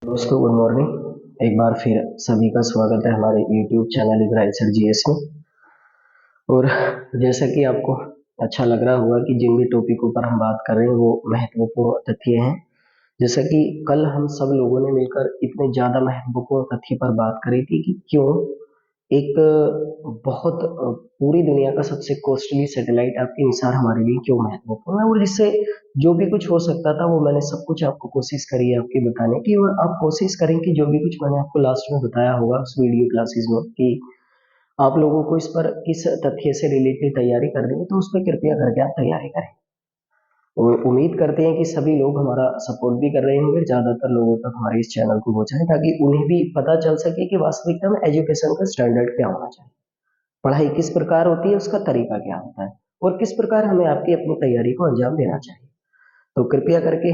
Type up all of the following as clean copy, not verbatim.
दोस्तों good morning. एक बार फिर सभी का स्वागत है हमारे YouTube channel Ibrahim sir GS में। और जैसा कि आपको अच्छा लग रहा होगा कि जिन भी टॉपिकों पर हम बात कर रहे हैं वो महत्वपूर्ण तथ्य हैं। जैसा कि कल हम सब लोगों ने मिलकर इतने ज्यादा महत्वपूर्ण तथ्य पर बात करी थी कि क्यों एक बहुत पूरी दुनिया का सबसे कॉस्टली सैटेलाइट आपके निसार हमारे लिए क्यों महत्वपूर्ण है, और इससे जो भी कुछ हो सकता था वो मैंने सब कुछ आपको कोशिश करी है आपके बताने की। और आप कोशिश करें कि जो भी कुछ मैंने आपको लास्ट में बताया होगा उस वीडियो क्लासेस में कि आप लोगों को इस पर किस तथ्य से रिलेटेड तैयारी करनी है, तो उस पर कृपया करके आप तैयारी करें। और उम्मीद करते हैं कि सभी लोग हमारा सपोर्ट भी कर रहे होंगे, ज्यादातर लोगों तक हमारे इस चैनल को पहुंचाएं ताकि उन्हें भी पता चल सके कि वास्तविकता में एजुकेशन का स्टैंडर्ड क्या होना चाहिए, पढ़ाई किस प्रकार होती है, उसका तरीका क्या होता है और किस प्रकार हमें आपकी अपनी तैयारी को अंजाम देना चाहिए। तो कृपया करके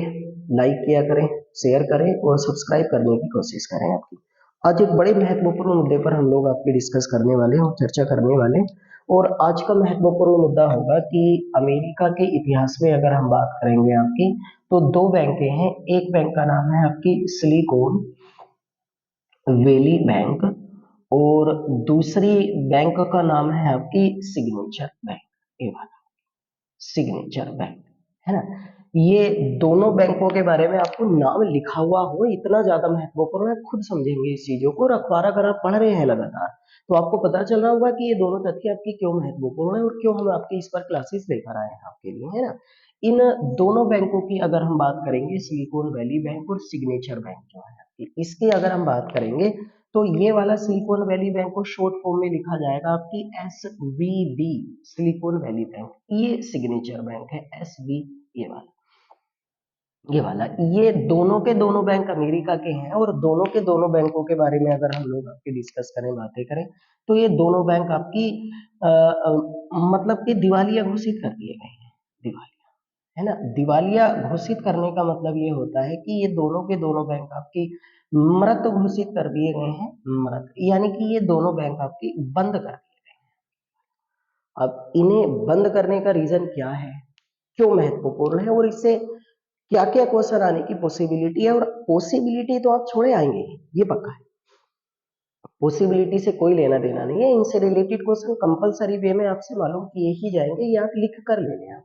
लाइक किया करें, शेयर करें और सब्सक्राइब करने की कोशिश करें आपकी। आज एक बड़े महत्वपूर्ण मुद्दे पर हम लोग आपके डिस्कस करने वाले हैं और चर्चा करने वाले हैं। और आज का महत्वपूर्ण मुद्दा होगा कि अमेरिका के इतिहास में अगर हम बात करेंगे आपकी, तो दो बैंकें हैं। एक बैंक का नाम है आपकी सिलिकॉन वैली बैंक और दूसरी बैंक का नाम है आपकी सिग्नेचर बैंक। ये वाला सिग्नेचर बैंक है ना। ये दोनों बैंकों के बारे में आपको नाम लिखा हुआ हो इतना ज्यादा महत्वपूर्ण है, खुद समझेंगे इस चीजों को। और अखबार अगर आप पढ़ रहे हैं लगातार तो आपको पता चल रहा होगा कि ये दोनों तथ्य आपकी क्यों महत्वपूर्ण है और क्यों हम आपके इस पर क्लासेस लेकर आए हैं आपके लिए, है ना। इन दोनों बैंकों की अगर हम बात करेंगे, सिलिकॉन वैली बैंक और सिग्नेचर बैंक जो है आपकी, इसकी अगर हम बात करेंगे तो ये वाला सिलिकॉन वैली बैंक को शॉर्ट फॉर्म में लिखा जाएगा आपकी SVB, सिलिकॉन वैली बैंक। ये सिग्नेचर बैंक है SB, ये वाला ये दोनों के दोनों बैंक अमेरिका के हैं। और दोनों के दोनों बैंकों के बारे में अगर हम लोग आपके डिस्कस करें, बातें करें, तो ये दोनों बैंक आपकी मतलब कि दिवालिया घोषित कर दिए गए हैं। दिवालिया, है ना। दिवालिया घोषित करने का मतलब ये होता है कि ये दोनों के दोनों बैंक आपकी मृत घोषित कर दिए गए हैं। मृत यानी कि ये दोनों बैंक आपकी बंद कर दिए गए हैं। अब इन्हें बंद करने का रीजन क्या है, क्यों महत्वपूर्ण है और इससे क्या क्या क्वेश्चन आने की पॉसिबिलिटी है। और पॉसिबिलिटी तो आप छोड़े आएंगे ये पक्का है, पॉसिबिलिटी से कोई लेना देना नहीं है। इनसे रिलेटेड क्वेश्चन कंपलसरी वे में आपसे मालूम किए ही जाएंगे, ये आप लिख कर ले लें।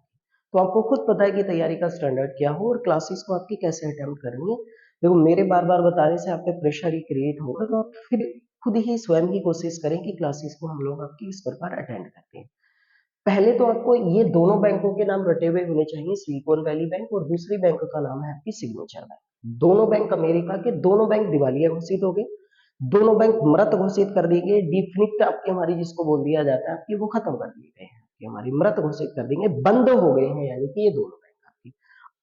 तो आपको खुद पता है कि तैयारी का स्टैंडर्ड क्या हो और क्लासेस को आपकी कैसे अटेम्प्ट करनी है। देखो, मेरे बार बार बताने से आप पे प्रेशर ही क्रिएट होगा, तो आप फिर खुद ही स्वयं की कोशिश करें कि क्लासेस को हम लोग आपकी इस प्रकार अटेंड करते हैं। पहले तो आपको ये दोनों बैंकों के नाम रटे हुए होने चाहिए, सिलिकॉन वैली बैंक और दूसरी बैंक का नाम है आपकी सिग्नेचर बैंक। दोनों बैंक अमेरिका के, दोनों बैंक दिवालिया घोषित हो गए, दोनों बैंक मृत घोषित कर दी गई। डिफिनिट आपकी हमारी जिसको बोल दिया जाता है आपकी, वो खत्म कर दिए गए हैं, आपकी हमारी मृत घोषित कर देंगे, बंद हो गए हैं, यानी कि ये दोनों बैंक आपकी।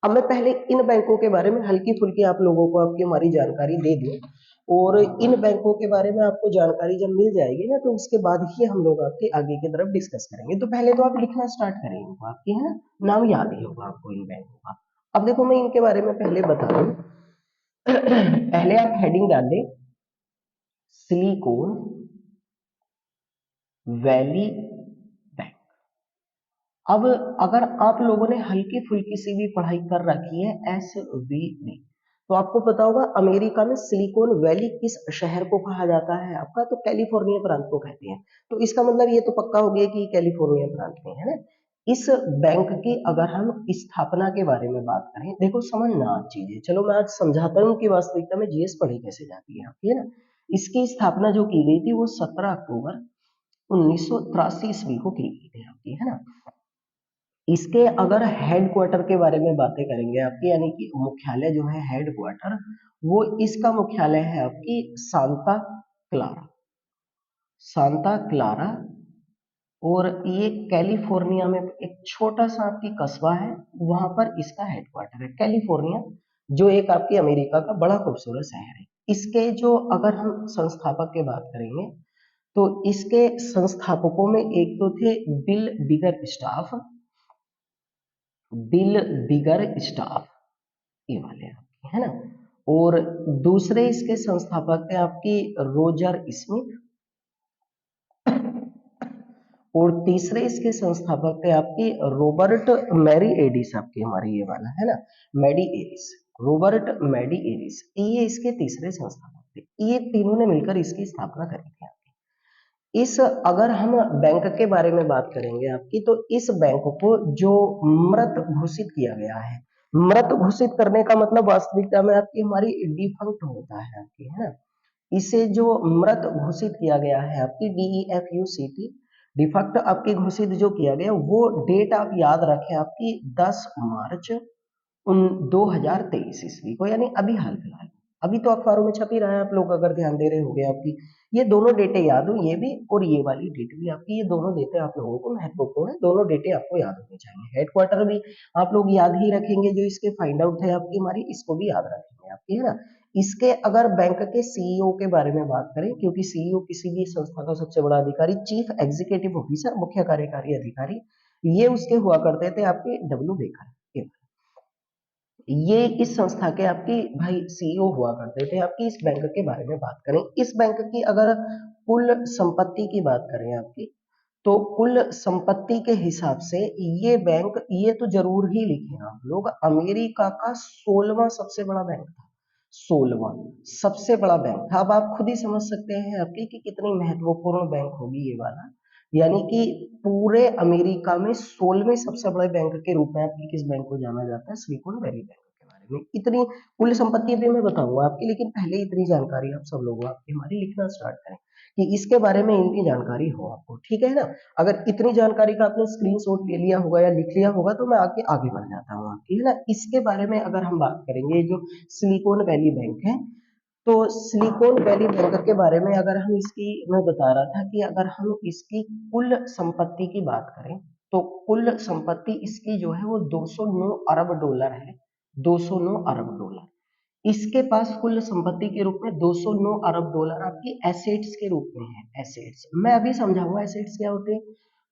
अब मैं पहले इन बैंकों के बारे में हल्की फुल्की आप लोगों को आपकी हमारी जानकारी दे दूं। और इन बैंकों के बारे में आपको जानकारी जब मिल जाएगी ना, तो उसके बाद ही हम लोग आपके आगे की तरफ डिस्कस करेंगे। तो पहले तो आप लिखना स्टार्ट करें इनको, आपकी है ना, नाम याद ही होगा आपको इन बैंकों का। अब देखो, मैं इनके बारे में पहले बता दूं। पहले आप हेडिंग डाल दें, सिलिकॉन वैली बैंक। अब अगर आप लोगों ने हल्की फुल्की सी भी पढ़ाई कर रखी है SVB, तो आपको पता होगा अमेरिका में सिलिकॉन वैली किस शहर को कहा जाता है आपका, तो कैलिफोर्निया प्रांत को कहते हैं। तो इसका मतलब ये तो पक्का हो गया कि कैलिफोर्निया प्रांत में है ना। इस बैंक की अगर हम स्थापना के बारे में बात करें, देखो समझना चीजें, चलो मैं आज समझाता हूँ कि वास्तविकता में जीएस पढ़ी कैसे जाती है आपकी, है ना। इसकी स्थापना जो की गई थी वो 17 अक्टूबर 1983 ईस्वी को की गई थी आपकी, है ना। इसके अगर हेड क्वार्टर के बारे में बातें करेंगे आपकी, यानी कि मुख्यालय जो है हेड क्वार्टर, वो इसका मुख्यालय है आपकी सांता क्लारा, सांता क्लारा। और ये कैलिफोर्निया में एक छोटा सा आपकी कस्बा है, वहां पर इसका हेडक्वार्टर है, कैलिफोर्निया, जो एक आपकी अमेरिका का बड़ा खूबसूरत शहर है। इसके जो अगर हम संस्थापक की बात करेंगे, तो इसके संस्थापकों में एक तो थे बिल बिगर स्टाफ, बिल बिगर स्टाफ, ये वाले आपके, है ना। और दूसरे इसके संस्थापक थे आपकी रोजर स्मिथ। और तीसरे इसके संस्थापक थे आपकी रॉबर्ट मैरी एडिस, आपकी हमारी ये वाला है ना, मैडी एडिस। रॉबर्ट मैडी एरिस, ये इसके तीसरे संस्थापक थे। ये तीनों ने मिलकर इसकी स्थापना करी थी। इस अगर हम बैंक के बारे में बात करेंगे आपकी, तो इस बैंक को जो मृत घोषित किया गया है, मृत घोषित करने का मतलब वास्तविकता में आपकी हमारी डिफंक्ट होता है आपकी, है ना। इसे जो मृत घोषित किया गया है आपकी, DEFUCT, डिफेक्ट आपकी घोषित जो किया गया, वो डेट आप याद रखें आपकी 10 मार्च 2023 ईस्वी को, यानी अभी हाल फिलहाल। अभी तो अखबारों में छप ही रहा है, आप लोग अगर ध्यान दे रहे होंगे आपकी। ये दोनों डेटें याद हो, ये भी और ये वाली डेट भी आपकी, ये दोनों डेटें आप लोगों को महत्वपूर्ण है, दोनों डेटें आपको याद होनी चाहिए। हेडक्वार्टर भी आप लोग याद ही रखेंगे, जो इसके फाइंड आउट है आपकी हमारी, इसको भी याद रखेंगे आपकी, है ना। इसके अगर बैंक के सीईओ के बारे में बात करें, क्योंकि सीईओ किसी भी संस्था का सबसे बड़ा अधिकारी, चीफ एग्जीक्यूटिव ऑफिसर, मुख्य कार्यकारी अधिकारी, ये उसके हुआ करते थे आपके डब्ल्यू बेकर। ये इस संस्था के आपकी भाई सीईओ हुआ करते थे। आपकी इस बैंक के बारे में बात करें, इस बैंक की अगर कुल संपत्ति की बात करें आपकी, तो कुल संपत्ति के हिसाब से ये बैंक, ये तो जरूर ही लिखे आप लोग, अमेरिका का 16वां सबसे बड़ा बैंक था। 16वां सबसे बड़ा बैंक था। अब आप खुद ही समझ सकते हैं आपकी कि कितनी महत्वपूर्ण बैंक होगी ये वाला, यानी कि पूरे अमेरिका में 16वें सबसे बड़े बैंक के रूप में आपकी किस बैंक को जाना जाता है, सिलिकॉन वैली बैंक के बारे में। इतनी कुल संपत्ति भी मैं बताऊंगा आपकी, लेकिन पहले इतनी जानकारी आप सब लोग आपकी हमारी लिखना स्टार्ट करें कि इसके बारे में इतनी जानकारी हो आपको, ठीक है ना। अगर इतनी जानकारी का आपने स्क्रीनशॉट ले लिया होगा या लिख लिया होगा, तो मैं आगे आगे बढ़ जाता हूँ आपकी, है ना। इसके बारे में अगर हम बात करेंगे, जो सिलिकॉन वैली बैंक है, तो सिलिकॉन वैली बैंक के बारे में अगर हम इसकी, मैं बता रहा था कि अगर हम इसकी कुल संपत्ति की बात करें, तो कुल संपत्ति इसकी जो है वो 209 अरब डॉलर है। 209 अरब डॉलर इसके पास कुल संपत्ति के रूप में 209 अरब डॉलर आपकी एसेट्स के रूप में है। एसेट्स मैं अभी समझाऊंगा एसेट्स क्या होते हैं।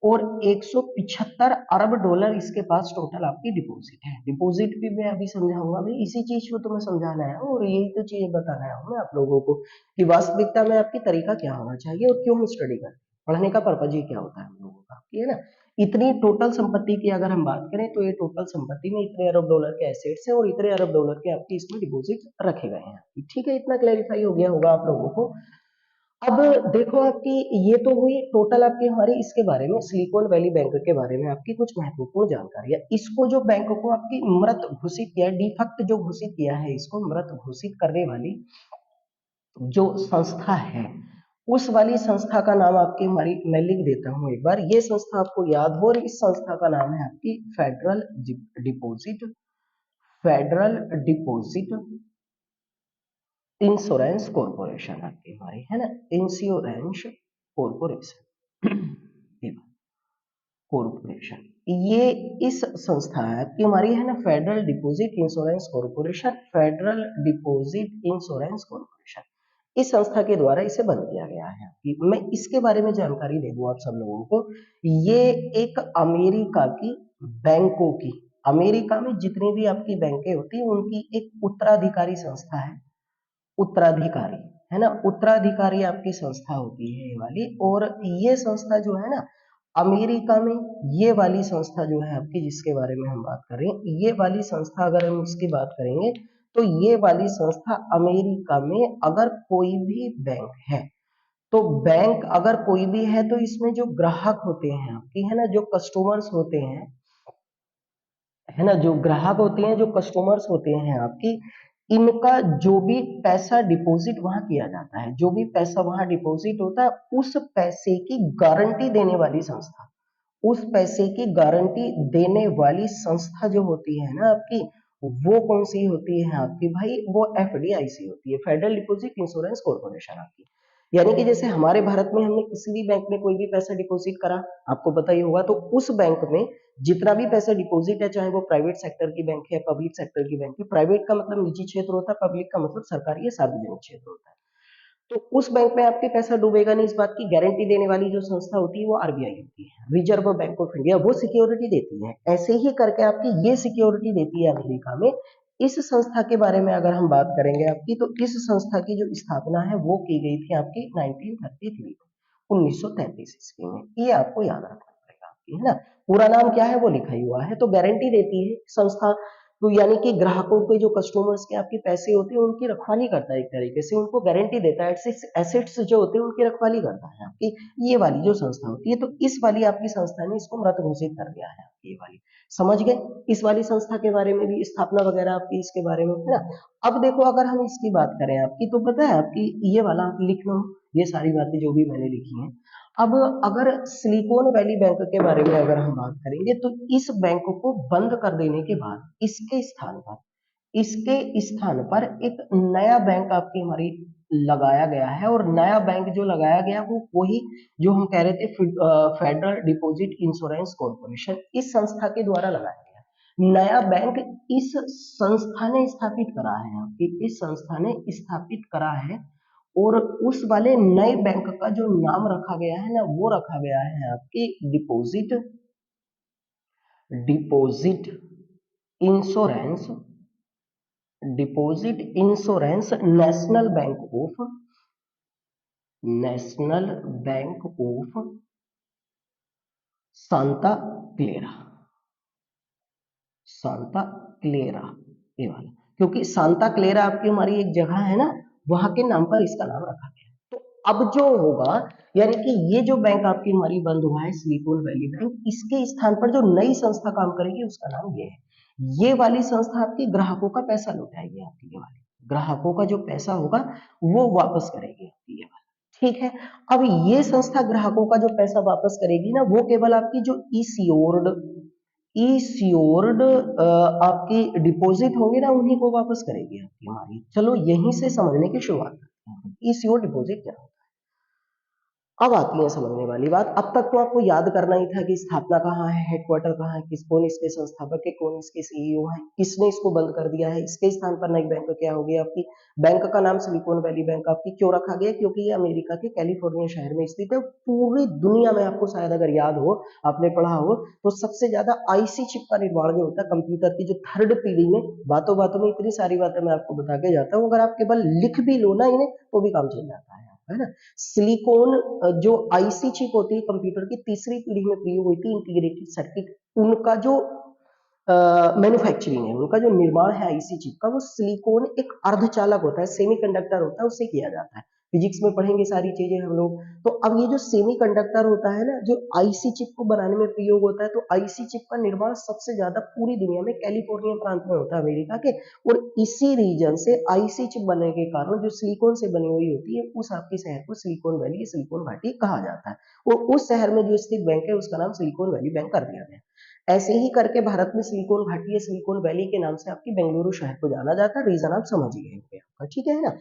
और 175 अरब डॉलर इसके पास टोटल आपकी डिपॉजिट है। डिपॉजिट भी मैं अभी समझाऊंगा भाई, इसी चीज को तो मैं समझाना है और यही तो चीज बताना है मैं आप लोगों को कि वास्तविकता में आपकी तरीका क्या होना चाहिए और क्यों हम स्टडी करें, पढ़ने का पर्पज ही क्या होता है हम लोगों का, है ना। इतनी टोटल संपत्ति की अगर हम बात करें, तो ये टोटल संपत्ति में इतने अरब डॉलर के एसेट्स हैं और इतने अरब डॉलर के आपकी इसमें डिपॉजिट रखे गए हैं। ठीक है, इतना क्लैरिफाई हो गया होगा आप लोगों को। अब देखो आपकी, ये तो हुई टोटल आपकी हमारी इसके बारे में, सिलिकॉन वैली बैंक के बारे में आपकी कुछ महत्वपूर्ण जानकारी है। इसको जो बैंक को आपकी मृत घोषित किया है, डिफेक्ट जो घोषित किया है, इसको मृत घोषित करने वाली जो संस्था है, उस वाली संस्था का नाम आपकी हमारी, मैं लिख देता हूं एक बार, ये संस्था आपको याद हो, और इस संस्था का नाम है आपकी deposit federal deposit insurance corporation आपकी हमारी, है ना। इंश्योरेंस कॉर्पोरेशन कॉर्पोरेशन ये इस संस्था है आपकी हमारी, है ना, federal deposit insurance corporation. Federal deposit insurance corporation इस संस्था के द्वारा इसे बंद किया गया है। कि मैं इसके बारे में जानकारी दे दूं आप सब लोगों को, ये एक अमेरिका की बैंकों की, अमेरिका में जितनी भी आपकी बैंकें होती है उनकी एक उत्तराधिकारी संस्था है। उत्तराधिकारी, है ना, उत्तराधिकारी आपकी संस्था होती है ये वाली। और ये संस्था जो है ना अमेरिका में, ये वाली संस्था जो है आपकी, जिसके बारे में हम बात कर रहे हैं, ये वाली संस्था अगर हम इसकी बात करेंगे, तो ये वाली संस्था अमेरिका में अगर कोई भी बैंक है, तो बैंक अगर कोई भी है, तो इसमें जो ग्राहक होते हैं आपकी, है ना, जो कस्टमर्स होते हैं, है ना, जो ग्राहक होते हैं, जो कस्टमर्स होते हैं आपकी, इनका जो भी पैसा डिपॉजिट वहां किया जाता है, जो भी पैसा वहां डिपॉजिट होता है, उस पैसे की गारंटी देने वाली संस्था, उस पैसे की गारंटी देने वाली संस्था जो होती है ना आपकी, वो कौन सी होती है आपकी भाई, वो FDIC होती है, फेडरल डिपॉजिट इंश्योरेंस कॉर्पोरेशन आपकी। यानी कि जैसे हमारे भारत में हमने किसी भी बैंक में कोई भी पैसा डिपॉजिट करा, आपको पता ही होगा, तो उस बैंक में जितना भी पैसा डिपॉजिट है, चाहे वो प्राइवेट सेक्टर की बैंक है, पब्लिक सेक्टर की बैंक है, प्राइवेट का मतलब निजी क्षेत्र होता है, पब्लिक का मतलब सरकारी या सार्वजनिक क्षेत्र होता है, तो उस बैंक में आपके पैसा डूबेगा नहीं, इस बात की गारंटी देने वाली जो संस्था होती है वो RBI होती है, रिजर्व बैंक ऑफ इंडिया, वो सिक्योरिटी देती है। ऐसे ही करके आपकी ये सिक्योरिटी देती है अमेरिका में। इस संस्था के बारे में अगर हम बात करेंगे आपकी, तो इस संस्था की जो स्थापना है वो की गई थी आपकी 1933 में, 1933 ईस्वी में। ये आपको याद रखना पड़ेगा आपकी, है ना। पूरा नाम क्या है वो लिखा ही हुआ है। तो गारंटी देती है संस्था तो यानी कि ग्राहकों के जो कस्टमर्स के आपके पैसे होते हैं उनकी रखवाली करता है, एक तरीके से उनको गारंटी देता है, एसेट्स जो होते हैं उनकी रखवाली करता है आपकी ये वाली जो संस्था होती है। तो इस वाली आपकी संस्था ने इसको मृत घोषित कर दिया है आपकी ये वाली, समझ गए इस वाली संस्था के बारे में भी, स्थापना वगैरह आपकी इसके बारे में, है ना। अब देखो अगर हम इसकी बात करें आपकी, तो पता है आपकी ये वाला आप लिख लो, ये सारी बातें जो भी मैंने लिखी हैं। अब अगर सिलिकॉन वैली बैंक के बारे में अगर हम बात करेंगे, तो इस बैंक को बंद कर देने के बाद इसके स्थान पर एक नया बैंक आपकी हमारी लगाया गया है। और नया बैंक जो लगाया गया वो वही जो हम कह रहे थे, फेडरल डिपॉजिट इंश्योरेंस कॉर्पोरेशन, इस संस्था के द्वारा लगाया गया नया बैंक इस संस्था ने स्थापित करा है आपकी, इस संस्था ने स्थापित करा है। और उस वाले नए बैंक का जो नाम रखा गया है ना, वो रखा गया है आपकी deposit insurance national bank of Santa Clara, Santa Clara ये वाला, क्योंकि सांता क्लेरा आपकी हमारी एक जगह है ना, वहां के नाम पर इसका नाम रखा गया। तो अब जो होगा, यानी कि ये जो बैंक आपकी हमारी बंद हुआ है सिलिकॉन वैली बैंक, इसके स्थान पर जो नई संस्था काम करेगी उसका नाम ये है। ये वाली संस्था आपकी ग्राहकों का पैसा लौटाएगी आपकी, ये वाली ग्राहकों का जो पैसा होगा वो वापस करेगी आपकी ये वाली, ठीक है। अब ये संस्था ग्राहकों का जो पैसा वापस करेगी ना, वो केवल आपकी जो ई सियोर्ड आपकी डिपॉजिट होगी ना, उन्हीं को वापस करेगी आपकी हमारी। चलो यहीं से समझने की शुरुआत करते हैं, ई सियोर्ड डिपॉजिट क्या होता है। अब आती है समझने वाली बात। अब तक तो आपको याद करना ही था कि स्थापना कहाँ है, हेडक्वार्टर कहाँ है, कौन इसके संस्थापक है, कौन इसके सीईओ है, किसने इसको बंद कर दिया है, इसके स्थान पर नई बैंक क्या होगी आपकी। बैंक का नाम सिलिकॉन वैली बैंक आपकी क्यों रखा गया, क्योंकि ये अमेरिका के कैलिफोर्निया शहर में स्थित है। पूरी दुनिया में आपको शायद अगर याद हो, आपने पढ़ा हो, तो सबसे ज्यादा आईसी चिप का निर्माण जो होता है कंप्यूटर की जो थर्ड पीढ़ी में, बातों बातों में इतनी सारी बातें मैं आपको बता के जाता हूँ, अगर आप केवल लिख भी लो ना इन्हें तो भी काम चल जाता है ना। सिलिकॉन जो आईसी चिप होती है कंप्यूटर की तीसरी पीढ़ी में प्रयोग हुई थी, इंटीग्रेटेड सर्किट, उनका जो मैन्युफैक्चरिंग है, उनका जो निर्माण है आईसी चिप का, वो सिलिकॉन एक अर्धचालक होता है, सेमीकंडक्टर होता है, उससे किया जाता है। फिजिक्स में पढ़ेंगे सारी चीजें हम लोग। तो अब ये जो सेमीकंडक्टर होता है ना, जो आईसी चिप को बनाने में प्रयोग होता है, तो आईसी चिप का निर्माण सबसे ज्यादा पूरी दुनिया में कैलिफोर्निया प्रांत में होता है अमेरिका के। और इसी रीजन से आईसी चिप बनने के कारण जो सिलिकॉन से बनी हुई होती है, उस आपके शहर को सिलिकॉन वैली, सिलिकॉन घाटी कहा जाता है। और उस शहर में जो स्थित बैंक है उसका नाम सिलिकॉन वैली बैंक कर दिया गया। ऐसे ही करके भारत में सिलिकॉन घाटी या सिलिकॉन वैली के नाम से आपकी बेंगलुरु शहर को जाना जाता है। रीजन आप समझ ही गए होंगे, ठीक है ना।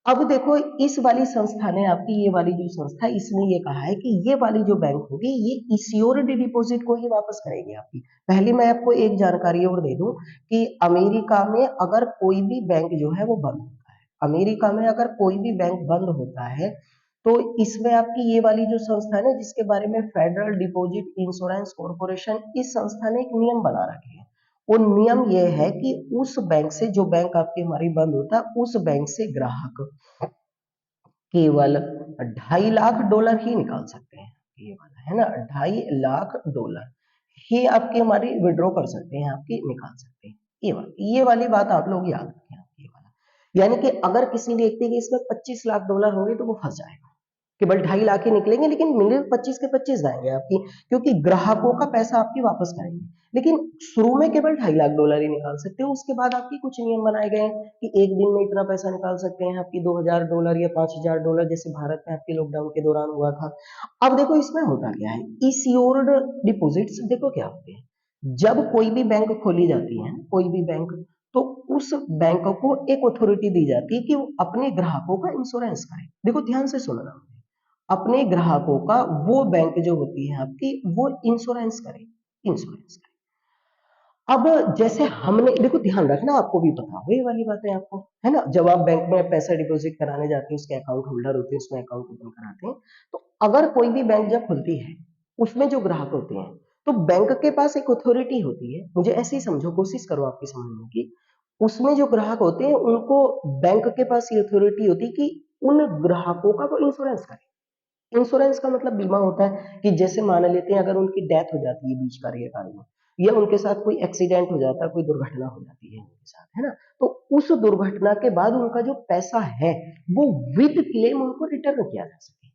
अब देखो इस वाली संस्था ने आपकी, ये वाली जो संस्था, इसने ये कहा है कि ये वाली जो बैंक होगी ये इश्योर्ड डिपॉजिट को ही वापस करेगी आपकी। पहले मैं आपको एक जानकारी और दे दूं कि अमेरिका में अगर कोई भी बैंक जो है वो बंद होता है, अमेरिका में अगर कोई भी बैंक बंद होता है, तो इसमें आपकी ये वाली जो संस्था है ना, जिसके बारे में फेडरल डिपॉजिट इंश्योरेंस कॉर्पोरेशन, इस संस्था ने एक नियम बना रखे हैं। वो नियम ये है कि उस बैंक से, जो बैंक आपकी हमारी बंद होता है, उस बैंक से ग्राहक केवल $2.5 लाख ही निकाल सकते हैं। ये वाला है ना, $2.5 लाख ही आपके हमारी विड्रॉ कर सकते हैं, आपकी निकाल सकते हैं। ये वाली बात आप लोग याद रखें। ये वाला यानी कि अगर किसी व्यक्ति के इसमें $25 लाख होंगे तो वो फंस जाएगा, केवल 2.5 लाख ही निकलेंगे, लेकिन मिले 25 के 25 जाएंगे आपकी, क्योंकि ग्राहकों का पैसा आपकी वापस करेंगे। लेकिन शुरू में केवल $2.5 लाख ही निकाल सकते हो, उसके बाद आपकी कुछ नियम बनाए गए हैं कि एक दिन में इतना पैसा निकाल सकते हैं आपकी, $2,000 या $5,000, जैसे भारत में आपके लॉकडाउन के दौरान हुआ था। अब देखो इसमें होता क्या है, इश्योर्ड डिपॉजिट्स देखो क्या होते हैं। जब कोई भी बैंक खोली जाती है, कोई भी बैंक, तो उस बैंक को एक अथॉरिटी दी जाती है कि वो अपने ग्राहकों का इंश्योरेंस करे। देखो ध्यान से सुनना, अपने ग्राहकों का वो बैंक जो होती है आपकी, वो इंश्योरेंस करे, इंश्योरेंस करे। अब जैसे हमने, देखो ध्यान रखना, आपको भी पता हो ये वाली बातें आपको, है ना। जब आप बैंक में पैसा डिपॉजिट कराने जाते हैं, उसके अकाउंट होल्डर होते हैं, उसमें अकाउंट ओपन कराते हैं, तो अगर कोई भी बैंक जब खुलती है, उसमें जो ग्राहक होते हैं, तो बैंक के पास एक अथॉरिटी होती है, मुझे ऐसे ही समझो, कोशिश करो आपकी समझने की। उसमें जो ग्राहक होते हैं उनको बैंक के पास ये अथॉरिटी होती है कि उन ग्राहकों का वो इंश्योरेंस करे। इंश्योरेंस का मतलब बीमा होता है कि जैसे मान लेते हैं अगर उनकी डेथ हो जाती है बीच कार्यकाल में, या उनके साथ कोई एक्सीडेंट हो जाता है, कोई दुर्घटना हो जाती है उनके साथ, है ना, तो उस दुर्घटना के बाद उनका जो पैसा है वो विद क्लेम उनको रिटर्न किया जा सके।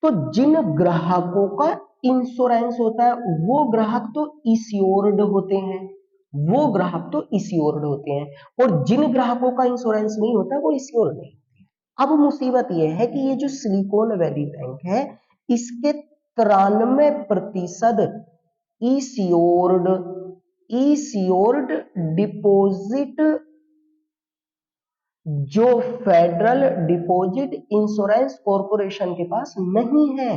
तो जिन ग्राहकों का इंश्योरेंस होता है वो ग्राहक तो इश्योर्ड होते हैं, वो ग्राहक तो इश्योर्ड होते हैं, और जिन ग्राहकों का इंश्योरेंस नहीं होता वो इश्योर्ड नहीं होते। अब मुसीबत यह है कि ये जो सिलिकॉन वैली बैंक है इसके 93% इश्योर्ड इश्योर्ड डिपॉजिट जो फेडरल डिपॉजिट इंश्योरेंस कॉर्पोरेशन के पास नहीं है।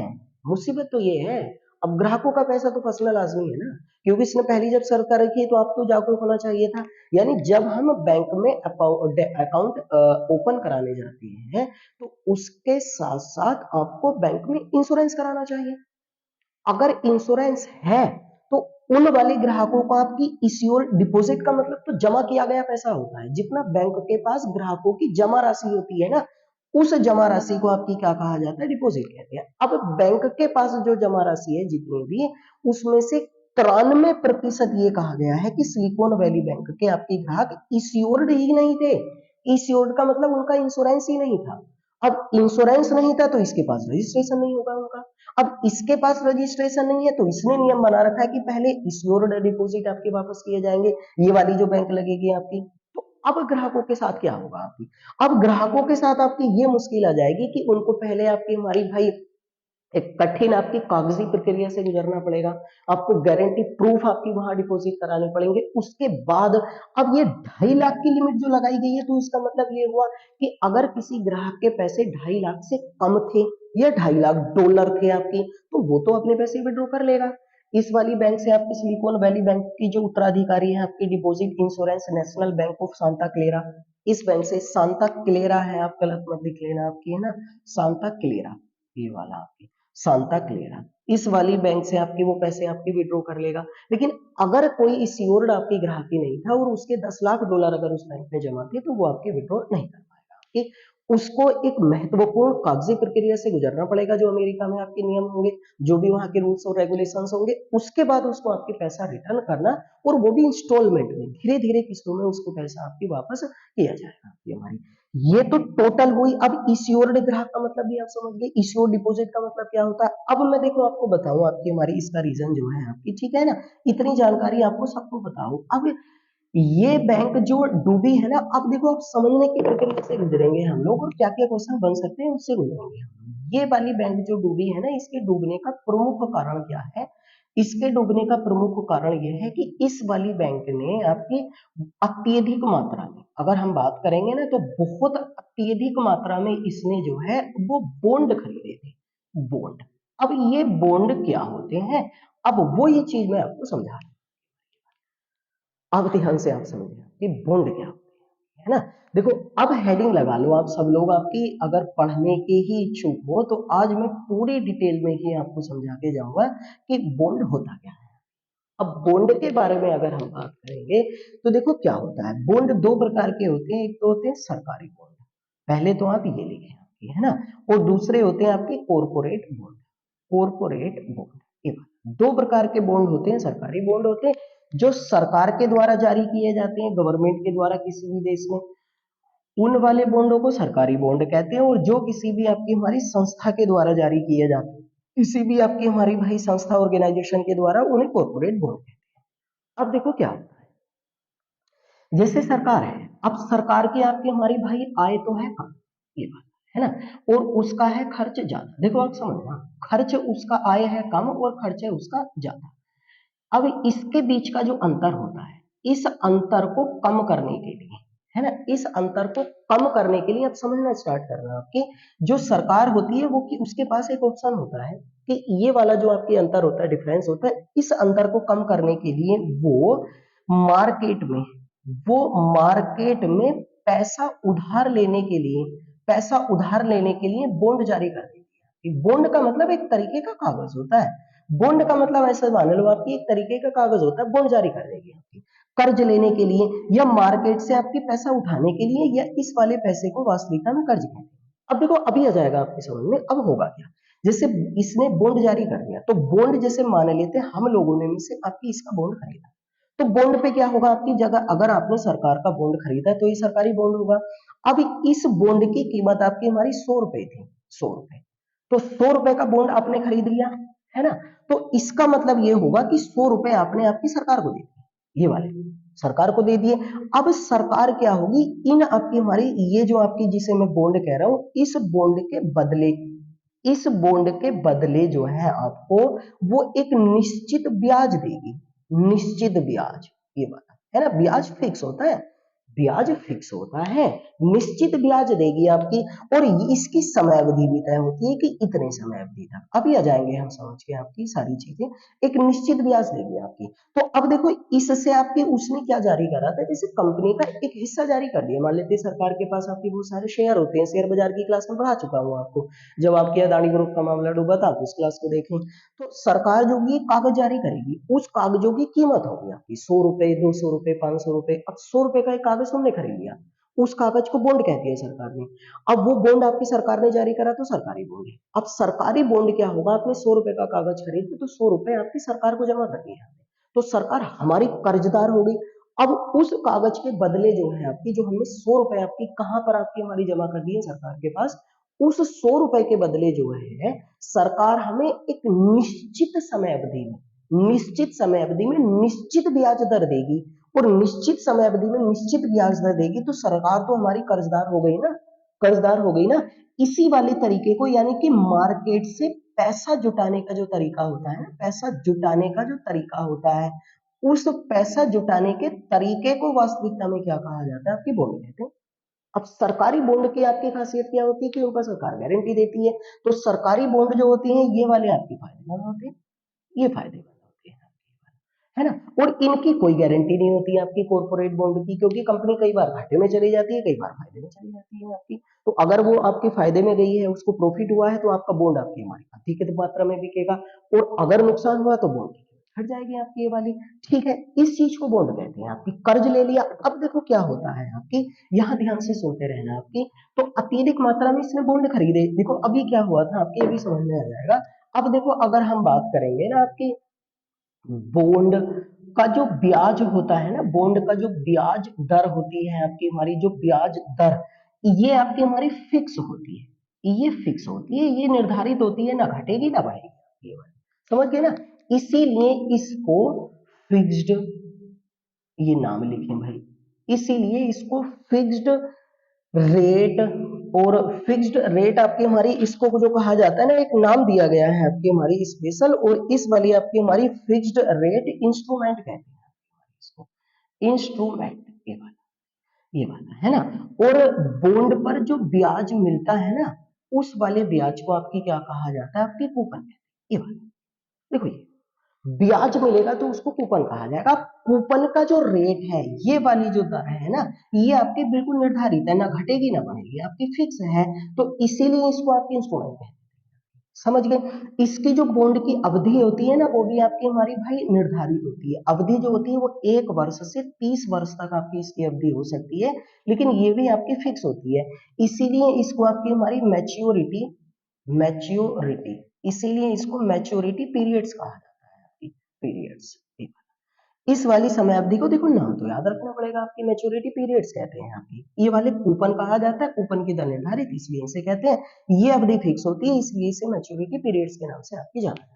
मुसीबत तो ये है। अब ग्राहकों का पैसा तो फंसना लाजमी है ना, क्योंकि इसने पहली जब सर्व कर रखी है तो आपको जागरूक होना चाहिए था। यानी जब हम बैंक में अकाउंट ओपन कराने जाते हैं तो उसके साथ साथ आपको बैंक में इंश्योरेंस कराना चाहिए। अगर इंश्योरेंस है तो उन वाले ग्राहकों को आपकी इश्योर डिपॉजिट का मतलब तो जमा किया गया पैसा होता है, जितना बैंक के पास ग्राहकों की जमा राशि होती है ना, उस जमा राशि को आपकी क्या कहा जाता है, डिपॉजिट कहते हैं। अब बैंक के पास जो जमा राशि है जितनी भी, उसमें से 93% ये कहा गया है कि सिलिकॉन वैली बैंक के आपके ग्राहक इश्योर्ड ही नहीं थे। इश्योर्ड का मतलब उनका इंश्योरेंस ही नहीं था। अब इंश्योरेंस नहीं था तो इसके पास रजिस्ट्रेशन नहीं होगा उनका। अब इसके पास रजिस्ट्रेशन नहीं है तो इसने नियम बना रखा है कि पहले इश्योर्ड डिपॉजिट आपके वापस किए जाएंगे, ये वाली जो बैंक लगेगी आपकी। तो अब ग्राहकों के साथ क्या होगा आपकी, अब ग्राहकों के साथ आपकी ये मुश्किल आ जाएगी कि उनको पहले आपकी हमारी भाई एक कठिन आपकी कागजी प्रक्रिया से गुजरना पड़ेगा, आपको गारंटी प्रूफ आपकी वहां डिपॉजिट कराने पड़ेंगे। उसके बाद अब ये 2.5 लाख की लिमिट जो लगाई गई है तो इसका मतलब ये हुआ कि अगर किसी ग्राहक के पैसे 2.5 लाख से कम थे या $2.5 लाख थे आपकी, तो वो तो अपने पैसे विड्रॉ कर लेगा इस वाली बैंक से। आपकी सिलिकॉन वैली बैंक की जो उत्तराधिकारी है आपकी deposit insurance national bank of Santa Clara, इस बैंक से, सांता क्लेरा है, आप गलत मत लिख लेना आपकी, है ना, सांता क्लेरा, ये वाला आपकी सांता क्लेरा, इस वाली बैंक से आपके वो पैसे आपके विड्रॉ कर लेगा। लेकिन अगर कोई इश्योर्ड आपकी ग्राहकी नहीं था और उसके $10 लाख अगर उस बैंक में जमा थे तो वो आपके विड्रॉ नहीं कर पाएगा। कि उसको एक महत्वपूर्ण कागजी प्रक्रिया से गुजरना पड़ेगा, जो अमेरिका में आपके नियम होंगे, जो भी वहां के रूल्स और रेगुलेशंस होंगे, उसके बाद उसको आपके पैसा रिटर्न करना, और वो भी इंस्टॉलमेंट में, धीरे धीरे किस्तों में उसको पैसा आपकी वापस किया जाएगा। ये हमारी, ये तो टोटल हुई। अब इश्योर्ड ग्राहक का मतलब भी आप समझ गए, इश्योर्ड डिपॉजिट का मतलब क्या होता है। अब मैं देखो आपको बताऊं आपकी हमारी इसका रीजन जो है आपकी, ठीक है ना, इतनी जानकारी आपको सबको बताऊं। अब ये बैंक जो डूबी है ना, अब देखो आप समझने की प्रक्रिया से गुजरेंगे हम लोग, और क्या क्या क्वेश्चन बन सकते हैं उससे गुजरेंगे हम लोग। ये वाली बैंक जो डूबी है ना, इसके डूबने का प्रमुख कारण क्या है, इसके डूबने का प्रमुख कारण यह है कि इस वाली बैंक ने आपकी अत्यधिक मात्रा में, अगर हम बात करेंगे ना, तो बहुत अत्यधिक मात्रा में इसने जो है वो बॉन्ड खरीदे थे, बॉन्ड। अब ये बॉन्ड क्या होते हैं, अब वो ये चीज मैं आपको समझा रहा हूं। अब ध्यान से आप समझिए कि बॉन्ड क्या होते हैं, है ना। देखो अब हेडिंग लगा लो आप सब लोग, आपकी अगर पढ़ने के ही इच्छुक हो तो आज मैं पूरी डिटेल में ही आपको समझा के जाऊंगा कि बॉन्ड होता क्या है। अब बॉन्ड के बारे में अगर हम बात करेंगे तो देखो क्या होता है, बॉन्ड दो प्रकार के होते हैं, एक तो होते हैं सरकारी बॉन्ड, पहले तो आप ये लिखें आपकी, है ना, और दूसरे होते हैं आपके कॉरपोरेट बॉन्ड। कॉरपोरेट बॉन्ड, ये दो प्रकार के बॉन्ड होते हैं। सरकारी बॉन्ड होते हैं जो सरकार के द्वारा जारी किए जाते हैं, गवर्नमेंट के द्वारा किसी भी देश में, उन वाले बॉन्डों को सरकारी बॉन्ड कहते हैं। और जो किसी भी आपकी हमारी संस्था के द्वारा जारी किए जाते हैं, किसी भी आपकी हमारी भाई संस्था ऑर्गेनाइजेशन के द्वारा, उन्हें कॉर्पोरेट बॉन्ड कहते हैं। अब देखो क्या होता है, जैसे सरकार है, अब सरकार की आपकी हमारी भाई आय तो है कम, ये बात है ना, और उसका है खर्च ज्यादा। देखो आप समझना, खर्च उसका आय है कम और खर्च है उसका ज्यादा। अब इसके बीच का जो अंतर होता है, इस अंतर को कम करने के लिए, है ना, इस अंतर को कम करने के लिए अब समझना स्टार्ट करना आपकी, जो सरकार होती है वो कि उसके पास एक ऑप्शन होता है कि ये वाला जो आपके अंतर होता है, डिफरेंस होता है, इस अंतर को कम करने के लिए मार्केट में वो मार्केट में पैसा उधार लेने के लिए, पैसा उधार लेने के लिए बॉन्ड जारी कर देती है। बॉन्ड का मतलब एक तरीके का कागज होता है, बॉन्ड का मतलब ऐसे मान लो आपकी एक तरीके का कागज होता है, बॉन्ड जारी कर देगी आपकी कर्ज लेने के लिए, या मार्केट से आपकी पैसा उठाने के लिए, या इस वाले पैसे को वास्तविकता में कर्ज कहते हैं। अब देखो अभी आ जाएगा आपकी समझ में, अब होगा क्या, जैसे इसने बॉन्ड जारी कर दिया, तो बॉन्ड जैसे मान लेते हैं हम लोगों ने से आपकी इसका बॉन्ड खरीदा, तो बॉन्ड पे क्या होगा आपकी जगह, अगर आपने सरकार का बॉन्ड खरीदा तो ये सरकारी बॉन्ड होगा। अब इस बॉन्ड की कीमत आपकी हमारी 100 रुपए थी, 100 रुपए, तो 100 रुपए का बॉन्ड आपने खरीद लिया, है ना। तो इसका मतलब ये होगा कि 100 रुपए आपने आपकी सरकार को दे दिए, ये वाले सरकार को दे दिए। अब सरकार क्या होगी, इन आपकी हमारी ये जो आपकी जिसे मैं बॉन्ड कह रहा हूं, इस बॉन्ड के बदले जो है आपको वो एक निश्चित ब्याज देगी, निश्चित ब्याज, ये वाला है ना, ब्याज फिक्स होता है, ब्याज फिक्स होता है, निश्चित ब्याज देगी आपकी। और इसकी समय अवधि भी तय होती है कि इतने समय अवधि तक, अभी आ जाएंगे हम समझ के आपकी सारी चीजें, एक निश्चित ब्याज देगी आपकी। तो अब देखो इससे आपके उसने क्या जारी करा था, जैसे कंपनी का एक हिस्सा जारी कर दिया, मान लेते सरकार के पास आपके बहुत सारे शेयर होते हैं, शेयर बाजार की क्लास में पढ़ा चुका हूँ आपको, जब आपके अदानी ग्रुप का मामला डूबा था उस क्लास को देखें। तो सरकार जो ये कागज जारी करेगी, उस कागजों की कीमत होगी आपकी 100 रुपए, 200 रुपए, 500 रुपए। अब 100 रुपए का एक कागज तुमने खरीद लिया, उस कागज को बॉन्ड कहती है सरकार ने। अब वो बॉन्ड आपकी सरकार ने जारी करा तो सरकारी बॉन्ड है। अब सरकारी बॉन्ड क्या होगा, आपने 100 रुपए का कागज खरीदे तो 100 रुपए आपकी सरकार को जमा कर दिया, तो सरकार हमारी कर्जदार होगी। अब उस कागज के बदले जो है आपकी, जो हमने 100 रुपए आपकी कहां पर आपकी हमारी जमा कर दी है सरकार के पास, उस 100 रुपए के बदले जो है सरकार हमें एक निश्चित समय अवधि में, निश्चित समय अवधि में निश्चित ब्याज दर देगी। और निश्चित समय अवधि में निश्चित ब्याज दर देगी तो सरकार तो हमारी कर्जदार हो गई ना, कर्जदार हो गई ना। इसी वाले तरीके को, यानी कि मार्केट से पैसा जुटाने का जो तरीका होता है ना, पैसा जुटाने का जो तरीका होता है, उस पैसा जुटाने के तरीके को वास्तविकता में क्या कहा जाता है, आपकी बॉन्ड कहते हैं। अब सरकारी बॉन्ड की आपकी खासियत क्या होती है कि उनका सरकार गारंटी देती है, तो सरकारी बॉन्ड जो होती हैं ये वाले आपके फायदेमंद होते हैं, ये फायदेमंद होते हैं, है ना। और इनकी कोई गारंटी नहीं होती है आपकी कॉर्पोरेट बॉन्ड की, क्योंकि कंपनी कई बार घाटे में चली जाती है, कई बार फायदे में चली जाती है आपकी। तो अगर वो आपके फायदे में गई है, उसको प्रॉफिट हुआ है, तो आपका बॉन्ड आपकी हमारी अधिक मात्रा में बिकेगा, और अगर नुकसान हुआ तो बॉन्ड की कीमत घट जाएगी आपकी, ये वाली। ठीक है, इस चीज को बॉन्ड कहते हैं आपकी। कर्ज ले लिया, अब देखो क्या होता है आपकी, यहाँ ध्यान से सुनते रहना आपकी। तो अत्यधिक मात्रा में इसने बॉन्ड खरीदे, देखो अभी क्या हुआ था आपकी, अभी समझ में आ जाएगा। अब देखो अगर हम बात करेंगे ना आपकी बॉन्ड का जो ब्याज होता है ना, बॉन्ड का जो ब्याज दर होती है आपकी हमारी, जो ब्याज दर, ये आपकी हमारी फिक्स होती है, ये फिक्स होती है, ये निर्धारित होती है, ना घटेगी ना बढ़ेगी, ये समझ गए ना। इसीलिए इसको फिक्स्ड, ये नाम लिखें भाई, इसीलिए इसको फिक्स्ड रेट, और फिक्स्ड रेट आपकी हमारी, इसको जो कहा जाता है ना, एक नाम दिया गया है आपकी हमारी स्पेशल, और इस वाली आपकी हमारी फिक्स्ड रेट इंस्ट्रूमेंट कहते हैं इसको, इंस्ट्रूमेंट, ये वाला है ना। और बॉन्ड पर जो ब्याज मिलता है ना, उस वाले ब्याज को आपकी क्या कहा जाता है, आपकी कूपन कहते हैं, ये वाला। देखो ये ब्याज मिलेगा तो उसको कूपन कहा जाएगा। कूपन का जो रेट है, ये वाली जो दर है ना, ये आपकी बिल्कुल निर्धारित है, ना घटेगी ना बढ़ेगी, आपकी फिक्स है, तो इसीलिए इसको आपके इंस्ट्रूमेंट कहते हैं। समझ गए। इसकी जो बॉन्ड की अवधि होती है ना, वो भी आपकी हमारी भाई निर्धारित होती है। अवधि जो होती है वो 1 वर्ष से 30 वर्ष तक आपकी इसकी अवधि हो सकती है, लेकिन ये भी आपकी फिक्स होती है। इसीलिए इसको आपकी हमारी मैच्योरिटी, मैच्योरिटी, इसीलिए इसको मैच्योरिटी पीरियड्स कहा जाता है, पीरियड्स। इस वाली समय अवधि को देखो नाम तो याद रखना पड़ेगा, आपकी मैच्योरिटी पीरियड्स कहते हैं आपकी। ये वाले कूपन कहा जाता है, कूपन की दर निर्धारित इसलिए इसे कहते हैं, ये अवधि फिक्स होती है इसलिए इसे मैच्योरिटी पीरियड्स के नाम से आपकी जाना जाता है।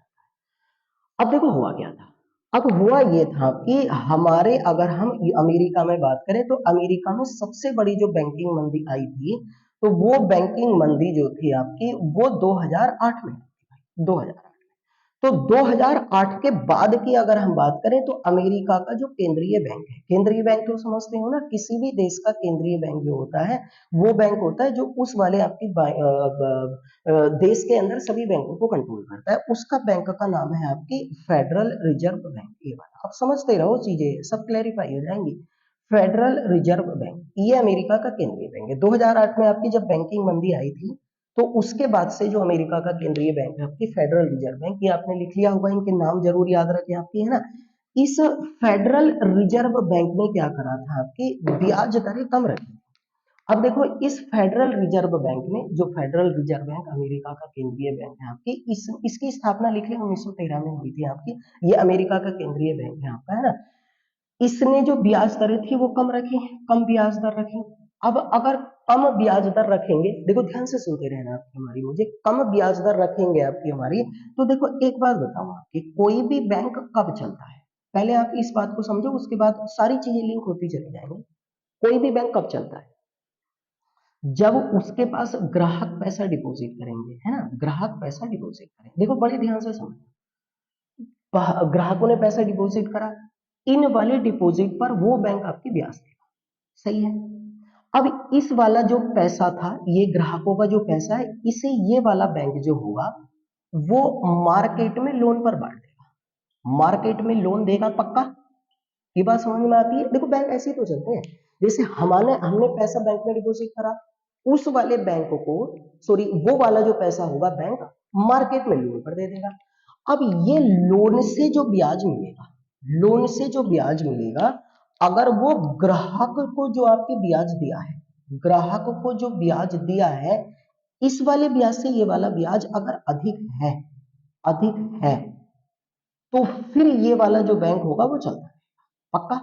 अब देखो हुआ क्या था, अब हुआ ये था कि हमारे, अगर हम अमेरिका में बात करें तो अमेरिका में सबसे बड़ी जो बैंकिंग मंदी आई थी, तो वो बैंकिंग मंदी जो थी आपकी वो 2008 में, 2008। तो 2008 के बाद की अगर हम बात करें तो अमेरिका का जो केंद्रीय बैंक है, केंद्रीय बैंक तो समझते हो ना, किसी भी देश का केंद्रीय बैंक जो होता है वो बैंक होता है जो उस वाले आपकी देश के अंदर सभी बैंकों को कंट्रोल करता है, उसका बैंक का नाम है आपकी फेडरल रिजर्व बैंक। ये बात आप समझते रहो, चीजें सब क्लैरिफाई हो जाएंगी। फेडरल रिजर्व बैंक ये अमेरिका का केंद्रीय बैंक है। 2008 में आपकी जब बैंकिंग मंदी आई थी, तो उसके बाद से जो अमेरिका का केंद्रीय बैंक है आपकी फेडरल रिजर्व बैंक, ये आपने लिख लिया होगा, इनके नाम जरूर याद रखें आपकी, है ना। इस फेडरल रिजर्व बैंक ने क्या करा था, आपकी ब्याज दरें कम रखी। अब देखो इस फेडरल रिजर्व बैंक ने, जो फेडरल रिजर्व बैंक अमेरिका का केंद्रीय बैंक है आपकी, इसकी स्थापना लिख लें 1913 में हुई थी आपकी, ये अमेरिका का केंद्रीय बैंक है आपका, है ना। इसने जो ब्याज दरें थी वो कम रखी, कम ब्याज दर रखी। अब अगर कम ब्याज दर रखेंगे, देखो ध्यान से सुनते रहना आपकी हमारी, मुझे कम ब्याज दर रखेंगे आपकी हमारी, तो देखो एक बात बताओ आपकी, कोई भी बैंक कब चलता है, पहले आप इस बात को समझो, उसके बाद सारी चीजें लिंक होती चली जाएंगी। कोई भी बैंक कब चलता है, जब उसके पास ग्राहक पैसा डिपॉजिट करेंगे, है ना, ग्राहक पैसा डिपॉजिट करेंगे। देखो बड़े ध्यान से समझो, ग्राहकों ने पैसा डिपॉजिट करा, इन वाले डिपॉजिट पर वो बैंक आपकी ब्याज देगा, सही है। अब इस वाला जो पैसा था, ये ग्राहकों का जो पैसा है, इसे ये वाला बैंक जो होगा वो मार्केट में लोन पर बांट देगा, मार्केट में लोन देगा पक्का। ये बात समझ में आती है। देखो बैंक ऐसे ही तो चलते हैं, जैसे हमने पैसा बैंक में डिपॉजिट करा, उस वाले बैंक को, सॉरी वो वाला जो पैसा होगा बैंक मार्केट में लोन पर दे देगा। अब ये लोन से जो ब्याज मिलेगा, लोन से जो ब्याज मिलेगा, अगर वो ग्राहक को जो आपके ब्याज दिया है, ग्राहक को जो ब्याज दिया है, इस वाले ब्याज से ये वाला ब्याज अगर अधिक है, अधिक है, तो फिर ये वाला जो बैंक होगा वो चलता है पक्का।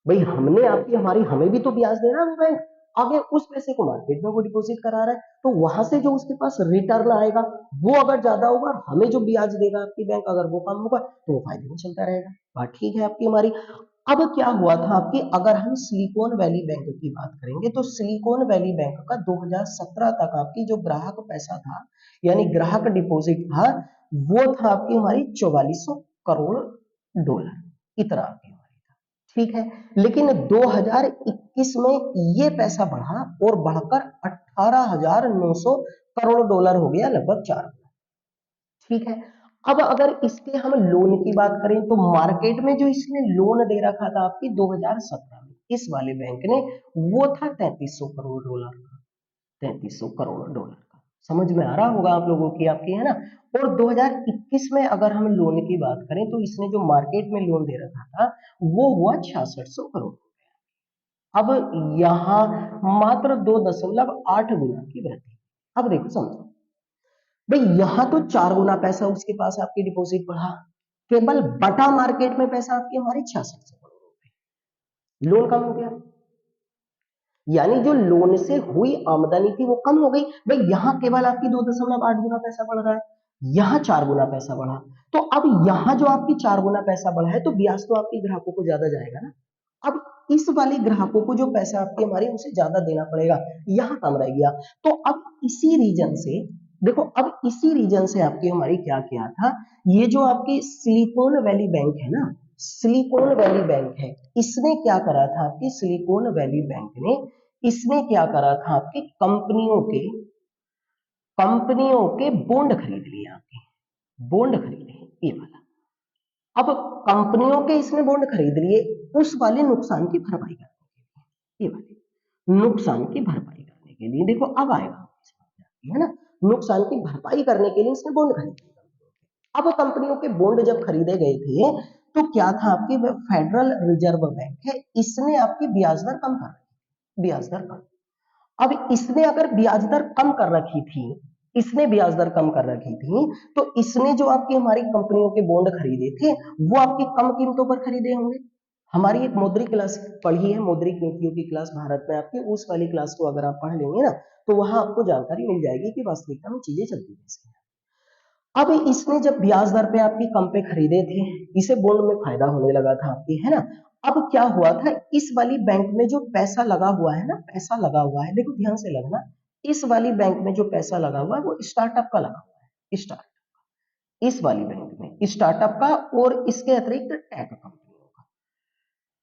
भाई हमने आपकी हमारी, हमें भी तो ब्याज देना है वो बैंक, आगे उस पैसे को मार्केट में वो डिपॉजिट करा रहा है, तो वहां से जो उसके पास रिटर्न आएगा वो अगर ज्यादा होगा, और हमें जो ब्याज देगा आपकी बैंक अगर वो कम होगा, तो वो फायदे में चलता रहेगा। बात ठीक है आपकी हमारी। अब क्या हुआ था आपकी, अगर हम सिलिकॉन वैली बैंक की बात करेंगे, तो सिलिकॉन वैली बैंक का 2017 तक आपकी जो ग्राहक पैसा था, यानी ग्राहक डिपॉजिट था, वो था आपकी हमारी 4400 करोड़ डॉलर, इतना आपकी, ठीक है। लेकिन 2021 में ये पैसा बढ़ा और बढ़कर 18,900 करोड़ डॉलर हो गया, लगभग 4 गुना, ठीक है। अब अगर इसके हम लोन की बात करें, तो मार्केट में जो इसने लोन दे रखा था आपकी 2017 में इस वाले बैंक ने, वो था 3300 करोड़ डॉलर का, 3300 करोड़ डॉलर का। समझ में आ रहा होगा आप लोगों की आपकी, है ना। और 2021 में अगर हम लोन की बात करें, तो इसने जो मार्केट में लोन दे रखा था वो हुआ 6600 करोड़। अब यहां मात्र 2.8 गुना की वृद्धि। अब देखो समझो, भाई यहां तो 4 गुना पैसा उसके पास आपकी डिपॉजिट बढ़ा, केवल बटा मार्केट में पैसा आपकी हमारी 6600 करोड़ रुपए, लोन कम हो गया, यानी जो लोन से हुई आमदनी थी वो कम हो गई। भाई यहां केवल आपकी 2.8 गुना पैसा बढ़ रहा है, यहां 4 गुना पैसा बढ़ा, तो अब यहां जो आपकी 4 गुना पैसा बढ़ा है, तो ब्याज तो आपके ग्राहकों को ज्यादा जाएगा ना। अब इस वाले ग्राहकों को जो पैसा आपकी हमारी उसे ज्यादा देना पड़ेगा, यहां कम रह गया। तो अब इसी रीजन से, देखो अब इसी रीजन से आपकी हमारी क्या किया था, ये जो आपकी सिलिकॉन वैली बैंक है ना, सिलिकॉन वैली बैंक है, इसने क्या करा था आपकी सिलिकॉन वैली बैंक ने, इसने क्या करा था आपकी कंपनियों के बॉन्ड खरीद लिए, आपके बॉन्ड खरीदे ये वाला। अब कंपनियों के इसने बॉन्ड खरीद लिए उस वाले नुकसान की भरपाई करने के लिए, ये वाले नुकसान की भरपाई करने के लिए, देखो अब आएगा है ना, नुकसान की भरपाई करने के लिए इसने बॉन्ड खरीदे। अब कंपनियों के बॉन्ड जब खरीदे गए थे, तो क्या था आपकी फेडरल रिजर्व बैंक है, इसने आपकी ब्याज दर कम कर रखी, ब्याज दर कम। अब इसने अगर ब्याज दर कम कर रखी थी, इसने ब्याज दर कम कर रखी थी, तो इसने जो आपकी हमारी कंपनियों के बॉन्ड खरीदे थे, वो आपकी कम कीमतों पर खरीदे होंगे। हमारी एक मौद्रिक क्लास पढ़ी है, मौद्रिक नीतियों की क्लास भारत में आपकी, उस वाली क्लास को अगर आप पढ़ लेंगे ना, तो वहां आपको जानकारी मिल जाएगी कि वास्तविकता में चीजें चलती कैसे हैं। अब इसने जब ब्याज दर पे आपकी कम पे खरीदे थे, इसे बॉन्ड में फायदा होने लगा था आपकी, है ना। अब क्या हुआ था, इस वाली बैंक में जो पैसा लगा हुआ है ना, पैसा लगा हुआ है, देखो ध्यान से लगना, इस वाली बैंक में जो पैसा लगा हुआ है वो स्टार्टअप का लगा हुआ है, स्टार्टअप, इस वाली बैंक में स्टार्टअप का, और इसके अतिरिक्त टेक कंपनियों का।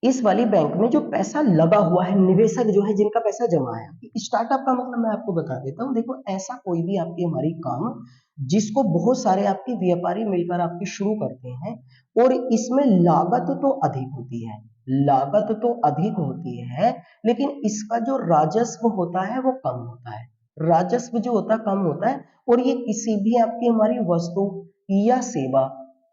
इस वाली बैंक में जो पैसा लगा हुआ है, निवेशक जो है जिनका पैसा जमा है, स्टार्टअप का मतलब मैं आपको बता देता हूं, देखो ऐसा कोई भी आपकी हमारी काम जिसको बहुत सारे आपके व्यापारी मिलकर आपकी शुरू करते हैं, और इसमें लागत तो अधिक होती है, लागत तो अधिक होती है, लेकिन इसका जो राजस्व होता है वो कम होता है, राजस्व जो होता है कम होता है। और ये किसी भी आपकी हमारी वस्तु या सेवा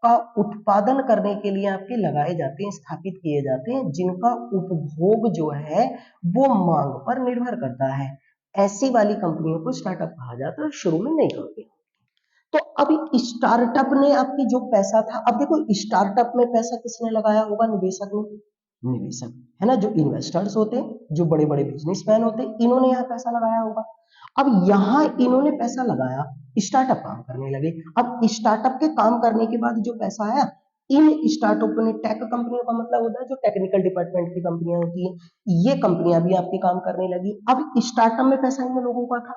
का उत्पादन करने के लिए आपके लगाए जाते हैं, स्थापित किए जाते हैं, जिनका उपभोग जो है वो मांग पर निर्भर करता है। ऐसी वाली कंपनियों को स्टार्टअप कहा जाता है, शुरू में नहीं होती। तो अभी स्टार्टअप ने आपकी जो पैसा था, अब देखो स्टार्टअप में पैसा किसने लगाया होगा? निवेशक ने। निवेशक है ना, जो इन्वेस्टर्स होते हैं, जो बड़े बड़े बिजनेसमैन होते हैं, इन्होंने यहाँ पैसा लगाया होगा। अब यहाँ इन्होंने पैसा लगाया, स्टार्टअप काम करने लगे। अब स्टार्टअप के काम करने के बाद जो पैसा आया, इन स्टार्टअप ने, टेक कंपनियों का मतलब होता है जो टेक्निकल डिपार्टमेंट की कंपनियां होती है, ये कंपनियां भी आपके काम करने लगी। अब स्टार्टअप में पैसा इन लोगों का था,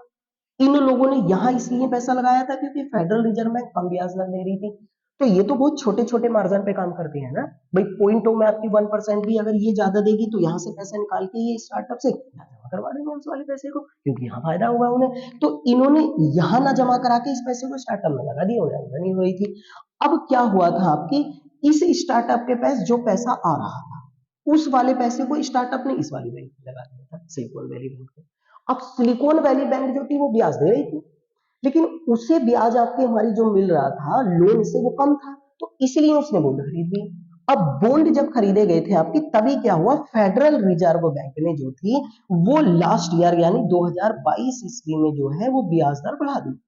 इन लोगों ने यहां इसलिए पैसा लगाया था क्योंकि फेडरल रिजर्व बैंक कम ब्याज दर दे रही थी। तो ये तो बहुत छोटे छोटे मार्जिन पे काम करते हैं ना भाई, पॉइंटों में आपकी 1% भी अगर ये ज्यादा देगी तो यहाँ से पैसा निकाल के ये स्टार्टअप से यहाँ जमा करवा देंगे उस वाले पैसे को, क्योंकि यहाँ फायदा होगा उन्हें। तो इन्होंने यहाँ ना जमा करा के इस पैसे को स्टार्टअप में लगा दिया, उन्हें आमदनी हो रही थी। अब क्या हुआ था आपकी, इस स्टार्टअप के पास जो पैसा आ रहा था, उस वाले पैसे को स्टार्टअप ने इस वाली बैंक में लगा दिया था, सिलिकॉन वैली बैंक में। अब सिलिकॉन वैली बैंक जो थी वो ब्याज दे रही थी, लेकिन उसे ब्याज आपके हमारी जो मिल रहा था लोन से वो कम था, तो इसलिए उसने बॉन्ड खरीद ली। अब बॉन्ड जब खरीदे गए थे आपकी, तभी क्या हुआ, फेडरल रिजर्व बैंक ने जो थी वो लास्ट ईयर यानी 2022 ईस्वी में जो है वो ब्याज दर बढ़ा दी।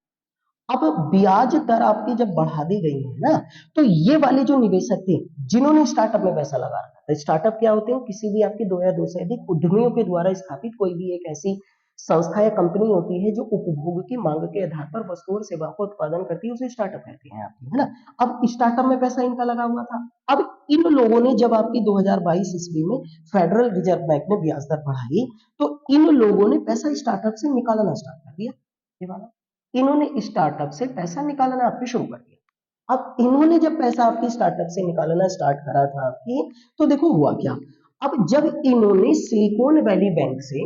अब ब्याज दर आपकी जब बढ़ा दी गई है ना, तो ये वाले जो निवेशक थे जिन्होंने स्टार्टअप में पैसा लगा रखा था, स्टार्टअप क्या होते हैं, किसी भी आपकी दो या दो से अधिक उद्यमियों के द्वारा स्थापित कोई भी एक ऐसी संस्था या कंपनी होती है जो उपभोग की मांग के आधार पर वस्तु और सेवा का उत्पादन करती है, उसे स्टार्टअप कहते हैं आपकी, है ना। अब स्टार्टअप में पैसा इनका लगा हुआ था। अब इन लोगों ने जब आपकी 2022 ईस्वी में फेडरल रिजर्व बैंक ने ब्याज दर बढ़ाई, तो इन लोगों ने पैसा स्टार्टअप से निकालना स्टार्ट कर दिया, ये वाला। इन्होंने स्टार्टअप से पैसा निकालना आपके शुरू कर दिया। अब इन्होंने जब पैसा आपकी स्टार्टअप से निकालना स्टार्ट करा था आपकी, तो देखो हुआ क्या। अब जब इन्होंने सिलिकॉन वैली बैंक से,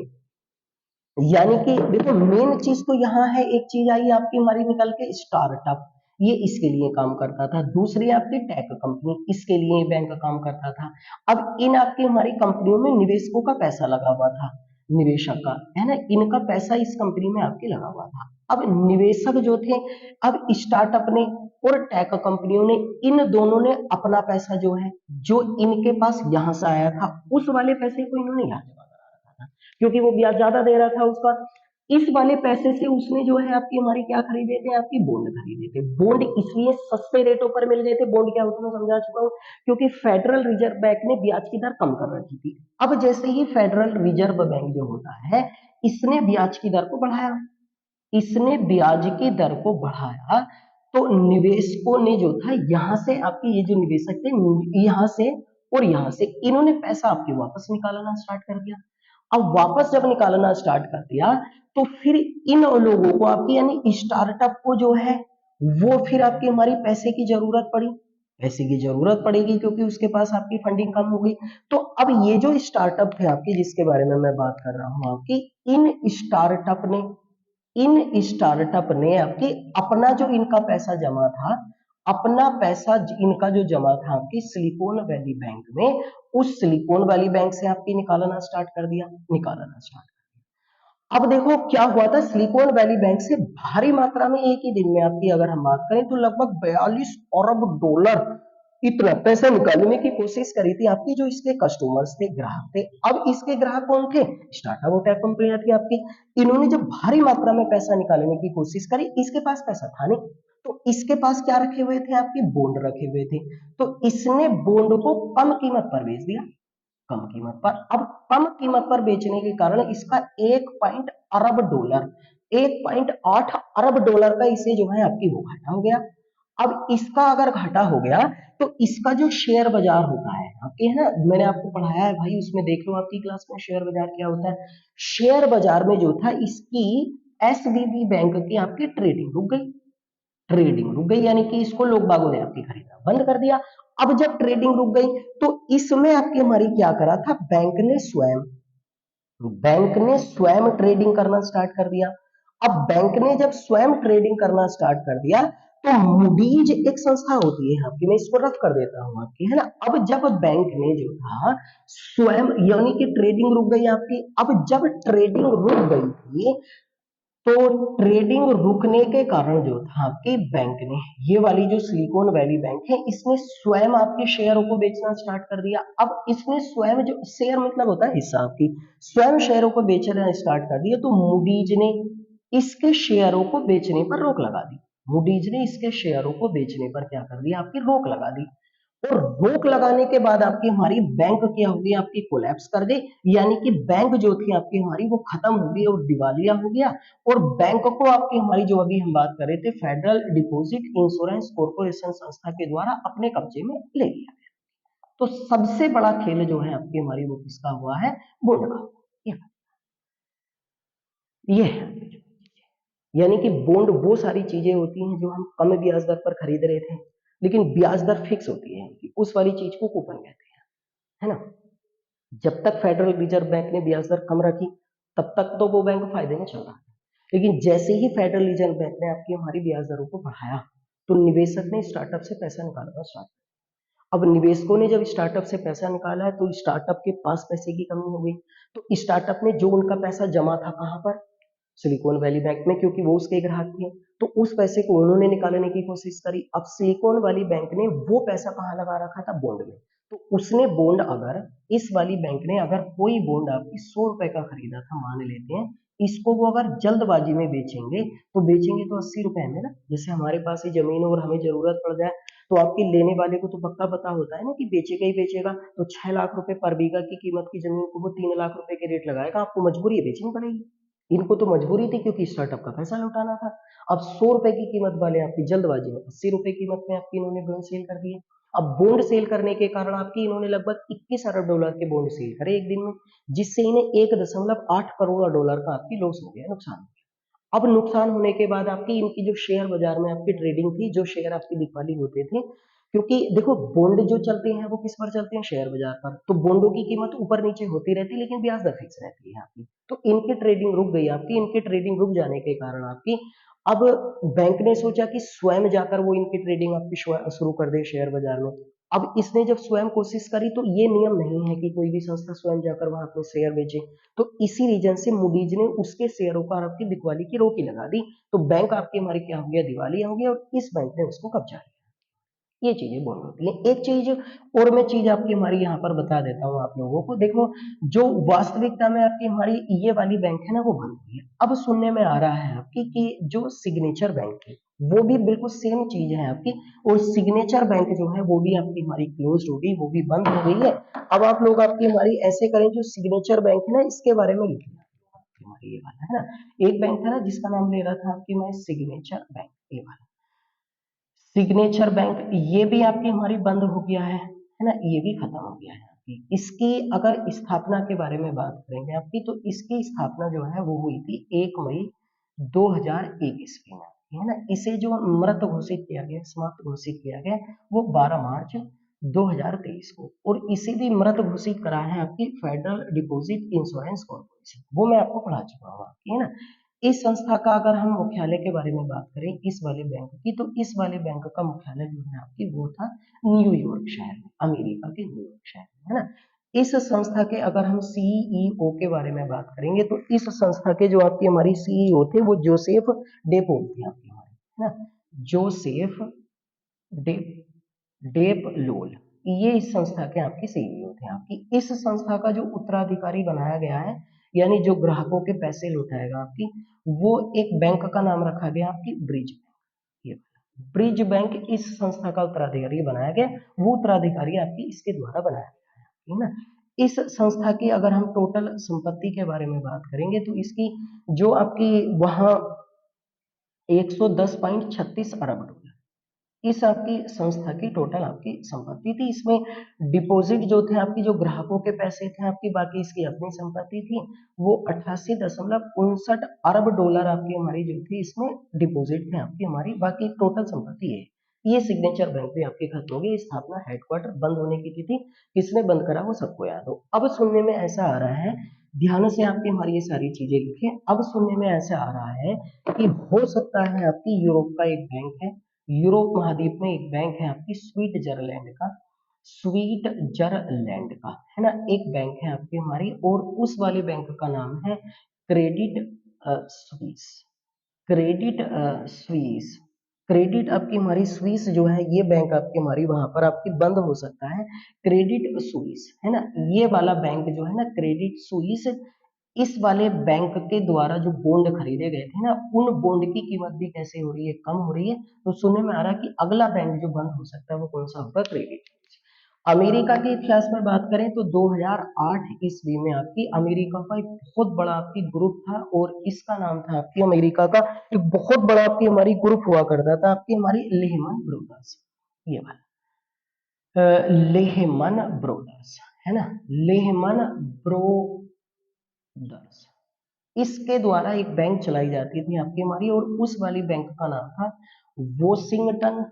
यानी कि देखो मेन चीज तो यहाँ है, एक चीज आई आपकी हमारी निकल के स्टार्टअप, ये इसके लिए काम करता था। दूसरी आपकी टेक कंपनी, इसके लिए बैंक काम करता था। अब इन आपकी हमारी कंपनियों में निवेशकों का पैसा लगा हुआ था, निवेशक का, है ना, इनका पैसा इस कंपनी में आपके लगा हुआ था। अब निवेशक जो थे, अब स्टार्टअप ने और टेक कंपनियों ने, इन दोनों ने अपना पैसा जो है, जो इनके पास यहां से आया था, उस वाले पैसे को इन्होंने यहाँ जमा करा रखा था, क्योंकि वो ब्याज ज्यादा दे रहा था उसका। इस वाले पैसे से उसने जो है आपकी हमारी क्या खरीदे थे, आपकी बॉन्ड खरीदे थे। बॉन्ड इसलिए सस्ते रेटों पर मिल गए थे, बॉन्ड क्या होता है मैं समझा चुका हूँ, क्योंकि फेडरल रिजर्व बैंक ने ब्याज की दर कम कर रखी थी। अब जैसे ही फेडरल रिजर्व बैंक जो होता है, इसने ब्याज की दर को बढ़ाया, इसने ब्याज की दर को बढ़ाया, तो निवेशकों ने जो था यहाँ से आपके, ये जो निवेशक थे यहाँ से और यहाँ से, इन्होंने पैसा आपके वापस निकालना स्टार्ट कर दिया। अब वापस जब निकालना स्टार्ट कर दिया, तो फिर इन लोगों को आपकी यानी स्टार्टअप को जो है वो फिर आपकी हमारी पैसे की जरूरत पड़ी, पैसे की जरूरत पड़ेगी क्योंकि उसके पास आपकी फंडिंग कम हो गई। तो अब ये जो स्टार्टअप थे आपके, जिसके बारे में मैं बात कर रहा हूँ आपकी, इन स्टार्टअप ने आपके अपना जो इनका पैसा जमा था, अपना पैसा इनका जो जमा था आपकी सिलिकॉन वैली बैंक में, उस सिलिकॉन वैली बैंक से आपकी निकालना स्टार्ट कर दिया, निकालना स्टार्ट। अब देखो क्या हुआ था, सिलिकॉन वैली बैंक से भारी मात्रा में एक ही दिन में आपकी अगर हम बात करें तो लगभग 42 अरब डॉलर इतना पैसा निकालने की कोशिश करी थी आपकी, जो इसके कस्टमर्स थे, ग्राहक थे। अब इसके ग्राहक कौन थे, स्टार्टअप और टेक कंपनियां थी आपकी। इन्होंने जब भारी मात्रा में पैसा निकालने की कोशिश करी, इसके पास पैसा था नहीं, तो इसके पास क्या रखे हुए थे आपके, बॉन्ड रखे हुए थे। तो इसने बॉन्ड को कम कीमत पर बेच दिया, कम कीमत पर। अब कम कीमत पर बेचने के कारण इसका 1.8 अरब डॉलर का इसे जो है आपकी वो घाटा हो गया। अब इसका अगर घाटा हो गया, तो इसका जो शेयर बाजार होता है आपके, है ना, मैंने आपको पढ़ाया है भाई, उसमें देख लो आपकी क्लास में शेयर बाजार क्या होता है। शेयर बाजार में जो था इसकी एसवीबी बैंक की आपकी ट्रेडिंग रुक गई, ट्रेडिंग रुक गई, यानी कि इसको लोग बागों ने आपकी खरीदना बंद कर दिया। अब जब ट्रेडिंग रुक गई, तो इसमें आपकी हमारी क्या करा था, बैंक ने स्वयं ट्रेडिंग करना स्टार्ट कर दिया। अब बैंक ने जब स्वयं ट्रेडिंग करना स्टार्ट कर दिया, तो मूडीज एक संस्था होती है आपकी, मैं इसको रफ कर देता हूं आपकी, है ना। अब जब बैंक ने जो था स्वयं, यानी कि ट्रेडिंग रुक गई आपकी, अब जब ट्रेडिंग रुक गई थी, तो ट्रेडिंग रुकने के कारण जो था आपकी बैंक ने, ये वाली जो सिलिकॉन वैली बैंक है, इसने स्वयं आपके शेयरों को बेचना स्टार्ट कर दिया। अब इसने स्वयं, जो शेयर मतलब होता है हिस्सा आपकी, स्वयं शेयरों को बेचना स्टार्ट कर दिया, तो मूडीज ने इसके शेयरों को बेचने पर रोक लगा दी। मूडीज ने इसके शेयरों को बेचने पर क्या कर दिया, आपकी रोक लगा दी। और रोक लगाने के बाद आपकी हमारी बैंक क्या होगी, आपकी कोलैप्स कर गई, यानी कि बैंक जो थी आपकी हमारी वो खत्म हो गई और दिवालिया हो गया। और बैंक को आपकी हमारी जो अभी हम बात कर रहे थे फेडरल डिपॉजिट इंश्योरेंस कॉर्पोरेशन संस्था के द्वारा अपने कब्जे में ले लिया। तो सबसे बड़ा खेल जो है आपकी हमारी वो किसका हुआ है, बॉन्ड का। ये है, यानी कि बॉन्ड वो सारी चीजें होती हैं जो हम कम ब्याज दर पर खरीद रहे थे, लेकिन ब्याज दर फिक्स होती है कि उस वाली चीज को कूपन कहते हैं, है ना। जब तक फेडरल रिजर्व बैंक ने ब्याज दर कम रखी तब तक तो वो बैंक फायदे में चल रहा है, लेकिन जैसे ही फेडरल रिजर्व बैंक ने आपकी हमारी ब्याज दरों को बढ़ाया तो निवेशक ने स्टार्टअप से पैसा निकालना स्टार्ट। अब निवेशकों ने जब स्टार्टअप से पैसा निकाला है तो स्टार्टअप के पास पैसे की कमी हो गई, तो स्टार्टअप ने जो उनका पैसा जमा था कहां पर, सिलिकॉन वैली बैंक में, क्योंकि वो उसके ग्राहक थे, तो उस पैसे को उन्होंने निकालने की कोशिश करी। अब सिलिकॉन वैली बैंक ने वो पैसा कहाँ लगा रखा था, बॉन्ड में। तो उसने बॉन्ड, अगर इस वाली बैंक ने अगर कोई बॉन्ड आपकी 100 रुपए का खरीदा था, मान लेते हैं, इसको वो अगर जल्दबाजी में बेचेंगे तो बेचेंगे तो 80 रुपए में ना, जैसे हमारे पास ही जमीन और हमें जरूरत पड़ जाए तो आपके लेने वाले को तो पक्का पता होता है ना कि बेचेगा ही बेचेगा, तो 6 लाख रुपए पर बीघा की कीमत की जमीन को वो 3 लाख रुपए के रेट लगाएगा, आपको मजबूरी है बेचनी पड़ेगी। इनको तो मजबूरी थी क्योंकि स्टार्टअप का पैसा लौटाना था। अब 100 रुपए की कीमत वाले आपकी जल्दबाजी में 80 रुपए कीमत में आपकी इन्होंने बॉन्ड सेल कर दिए। अब बॉन्ड सेल करने के कारण आपकी इन्होंने लगभग 21 अरब डॉलर के बॉन्ड सेल करे एक दिन में, जिससे इन्हें 1.8 करोड़ डॉलर का आपकी लॉस हो गया, नुकसान हो गया। अब नुकसान होने के बाद आपकी इनकी जो शेयर बाजार में आपकी ट्रेडिंग थी, जो शेयर आपकी बिकवाली होते थे, क्योंकि देखो बॉन्ड जो चलते हैं वो किस पर चलते हैं, शेयर बाजार पर, तो बॉन्डों की कीमत ऊपर नीचे होती रहती है लेकिन ब्याज दर फिक्स रहती है आपकी। तो इनकी ट्रेडिंग रुक गई आपकी, इनकी ट्रेडिंग रुक जाने के कारण आपकी, अब बैंक ने सोचा कि स्वयं जाकर वो इनकी ट्रेडिंग आपकी शुरू कर दे शेयर बाजार में। अब इसने जब स्वयं कोशिश करी तो ये नियम नहीं है कि कोई भी संस्था स्वयं जाकर वहां अपने शेयर बेचे, तो इसी रीजन से मूडीज ने उसके शेयरों पर आपकी बिकवाली की रोक ही लगा दी। तो बैंक आपकी हमारी क्या हो गया, दिवालिया हो गया, और इस बैंक ने उसको कब्जा किया। ये चीजें बॉन्ड होती है। एक चीज और मैं चीज आपकी हमारी यहाँ पर बता देता हूँ आप लोगों को, देखो जो वास्तविकता में आपकी हमारी ये वाली बैंक है ना वो बंद हुई है। अब सुनने में आ रहा है आपकी कि जो सिग्नेचर बैंक है वो भी बिल्कुल सेम चीज है आपकी, और सिग्नेचर बैंक जो है वो भी आपकी हमारी क्लोज हो गई, वो भी बंद हो गई है। अब आप लोग आपकी हमारी ऐसे करें, जो सिग्नेचर बैंक है ना इसके बारे में लिखिए हमारी, ये वाला है ना, एक बैंक था ना जिसका नाम ले रहा था आपकी मैं सिग्नेचर बैंक, ये वाला सिग्नेचर बैंक, ये भी आपकी हमारी बंद हो गया है ना, ये भी खत्म हो गया है आपकी। इसकी अगर स्थापना के बारे में बात करेंगे आपकी, तो इसकी स्थापना जो है वो हुई थी 1 मई 2001 ईस्वी में, है ना। इसे जो मृत घोषित किया गया, समाप्त घोषित किया गया, वो 12 मार्च 2023 को, और इसे भी मृत घोषित करा है आपकी फेडरल डिपॉजिट इंश्योरेंस कॉर्पोरेशन, वो मैं आपको पढ़ा चुका हूँ आपकी, है ना। इस संस्था का अगर हम मुख्यालय के बारे में बात करें इस वाले बैंक की, तो इस वाले बैंक का मुख्यालय जो है आपकी वो था न्यूयॉर्क शहर में, अमेरिका के न्यूयॉर्क शहर में, है ना। इस संस्था के अगर हम सीईओ के बारे में बात करेंगे, तो इस संस्था के जो आपकी हमारी सीईओ थे वो जोसेफ डेपोल थे आपकी हमारी, है ना, जोसेफ डे डेप लोल, ये इस संस्था के आपके सीईओ थे आपकी। इस संस्था का जो उत्तराधिकारी बनाया गया है, यानी जो ग्राहकों के पैसे लुटाएगा आपकी, वो एक बैंक का नाम रखा गया आपकी ब्रिज बैंक, ये ब्रिज बैंक इस संस्था का उत्तराधिकारी बनाया गया, वो उत्तराधिकारी आपकी इसके द्वारा बनाया गया है ना। इस संस्था की अगर हम टोटल संपत्ति के बारे में बात करेंगे, तो इसकी जो आपकी वहां 110.36 अरब डॉलर इस आपकी संस्था की टोटल आपकी संपत्ति थी। इसमें डिपॉजिट जो थे आपकी, जो ग्राहकों के पैसे थे आपकी, बाकी इसकी अपनी संपत्ति थी, वो 88.59 अरब डॉलर आपकी हमारी जो थी इसमें डिपॉजिट थे आपकी हमारी, बाकी टोटल संपत्ति है। ये सिग्नेचर बैंक भी आपकी खत्म हो गई, स्थापना हेडक्वार्टर बंद होने की तिथि किसने बंद करा वो सबको याद हो। अब सुनने में ऐसा आ रहा है, ध्यान से आपकी हमारी ये सारी चीजें लिखें, अब सुनने में ऐसा आ रहा है कि हो सकता है आपकी यूरोप का एक बैंक है, यूरोप महाद्वीप में एक बैंक है आपकी स्विट्जरलैंड का, स्विट्जरलैंड का, है ना, एक बैंक है आपकी हमारी, और उस वाले बैंक का नाम है Credit Suisse, Credit Suisse, credit आपकी हमारी स्विस जो है, ये बैंक आपकी हमारी वहां पर आपकी बंद हो सकता है, क्रेडिट स्विस, है ना, ये वाला बैंक जो है ना क्रेडिट स्विस, इस वाले बैंक के द्वारा जो बॉन्ड खरीदे गए थे ना, उन बॉन्ड की कीमत भी कैसे हो रही है, कम हो रही है। तो सुनने में आ रहा है कि अगला बैंक जो बंद हो सकता है वो कौन सा होगा, क्रेडिट। अमेरिका के इतिहास में बात करें तो 2008 ईस्वी में आपकी अमेरिका का एक बहुत बड़ा आपकी ग्रुप था, और इसका नाम था आपकी अमेरिका का एक बहुत बड़ा आपकी हमारी ग्रुप हुआ करता था आपकी हमारी लेहमन ब्रदर्स। ये लेहमन ब्रदर्स है ना, लेहमन ब्रदर्स, इसके द्वारा एक बैंक चलाई जाती थी आपकी हमारी, और उस वाली बैंक का नाम था वॉशिंगटन,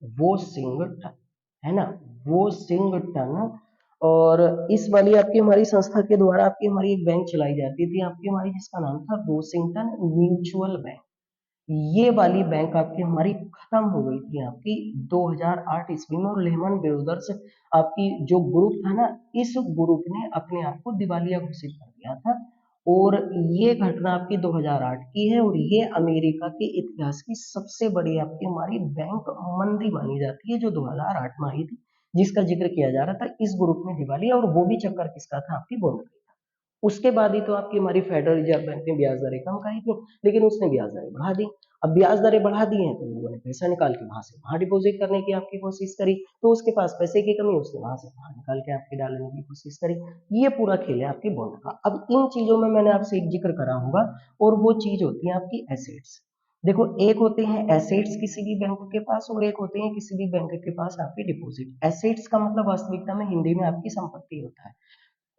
वॉशिंगटन है ना, वॉशिंगटन। और इस वाली आपकी हमारी संस्था के द्वारा आपकी हमारी एक बैंक चलाई जाती थी आपकी हमारी, जिसका नाम था वॉशिंगटन म्यूचुअल बैंक। ये वाली बैंक आपकी हमारी खत्म हो गई थी आपकी 2008 ईस्वी में, और लेहमन ब्रदर्स आपकी जो ग्रुप था ना, इस ग्रुप ने अपने आप को दिवालिया घोषित कर दिया था। और ये घटना आपकी 2008 की है, और ये अमेरिका के इतिहास की सबसे बड़ी आपकी हमारी बैंक मंदी मानी जाती है, जो 2008 में आई थी, जिसका जिक्र किया जा रहा था। इस ग्रुप ने दिवालिया, और वो भी चक्कर किसका था, आपकी बॉन्ड का। उसके बाद ही तो आपकी हमारी फेडरल रिजर्व बैंक ने ब्याज दरें कम करी थी, लेकिन उसने ब्याज दरें बढ़ा दी। अब ब्याज दरें बढ़ा दी हैं तो लोगों ने पैसा निकाल के वहां से वहां डिपॉजिट करने की आपकी कोशिश करी, तो उसके पास पैसे की कमी, उसने वहां से वहां निकाल के आपके डालने की कोशिश करी। ये पूरा खेल है आपकी बॉन्ड का। अब इन चीजों में मैंने आपसे एक जिक्र करा होगा, और वो चीज होती है आपकी एसेट्स। देखो, एक होते हैं एसेट्स किसी भी बैंक के पास, और एक होते हैं किसी भी बैंक के पास आपके डिपॉजिट। एसेट्स का मतलब वास्तविकता में हिंदी में आपकी संपत्ति होता है।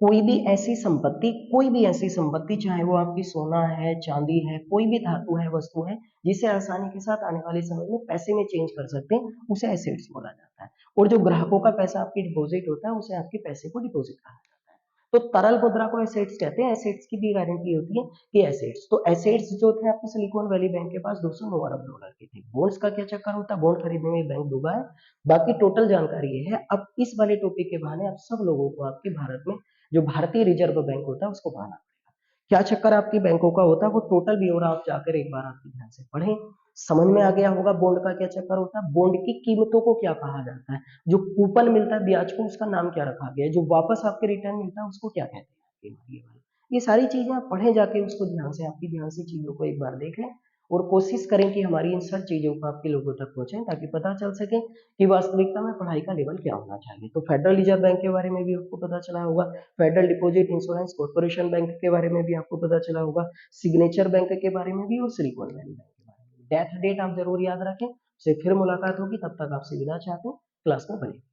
कोई भी ऐसी संपत्ति, कोई भी ऐसी संपत्ति, चाहे वो आपकी सोना है, चांदी है, कोई भी धातु है, वस्तु है, जिसे आसानी के साथ आने वाले समय में पैसे में चेंज कर सकते हैं, उसे एसेट्स बोला जाता है। और जो ग्राहकों का पैसा आपकी डिपॉजिट होता है, उसे आपके पैसे को डिपॉजिट कहा जाता है। तो तरल मुद्रा को एसेट्स कहते हैं। एसेट्स की भी गारंटी होती है कि एसेट्स, तो एसेट्स जो थे आपके सिलिकॉन वैली बैंक के पास $209 अरब के थे। बॉन्ड्स का क्या चक्कर होता है, बॉन्ड खरीदने में बैंक डूबा है। बाकी टोटल जानकारी ये है। अब इस वाले टॉपिक के बहाने आप सब लोगों को आपके भारत में जो भारतीय रिजर्व बैंक होता है उसको पढ़ना पड़ेगा। क्या चक्कर आपकी बैंकों का होता है, वो टोटल ब्यौरा आप जाकर एक बार आपके ध्यान से पढ़ें। समझ में आ गया होगा बॉन्ड का क्या चक्कर होता है, बॉन्ड की कीमतों को क्या कहा जाता है, जो कूपन मिलता है ब्याज को उसका नाम क्या रखा गया है, जो वापस आपके रिटर्न मिलता है उसको क्या कहते हैं। ये सारी चीजें आप पढ़े जाके, उसको ध्यान से आपकी ध्यान से चीजों को एक बार देख लें, और कोशिश करें कि हमारी इन सब चीजों को आपके लोगों तक पहुंचे, ताकि पता चल सके कि वास्तविकता में पढ़ाई का लेवल क्या होना चाहिए। तो फेडरल रिजर्व बैंक के बारे में भी आपको पता चला होगा, federal deposit insurance corporation bank के बारे में भी आपको पता चला होगा, सिग्नेचर बैंक के बारे में भी, और सिलिकॉन वैली बैंक के बारे में। डेट डेट आप जरूर याद रखें। से फिर मुलाकात होगी, तब तक आपसे विदा चाहते हैं। क्लास में बने।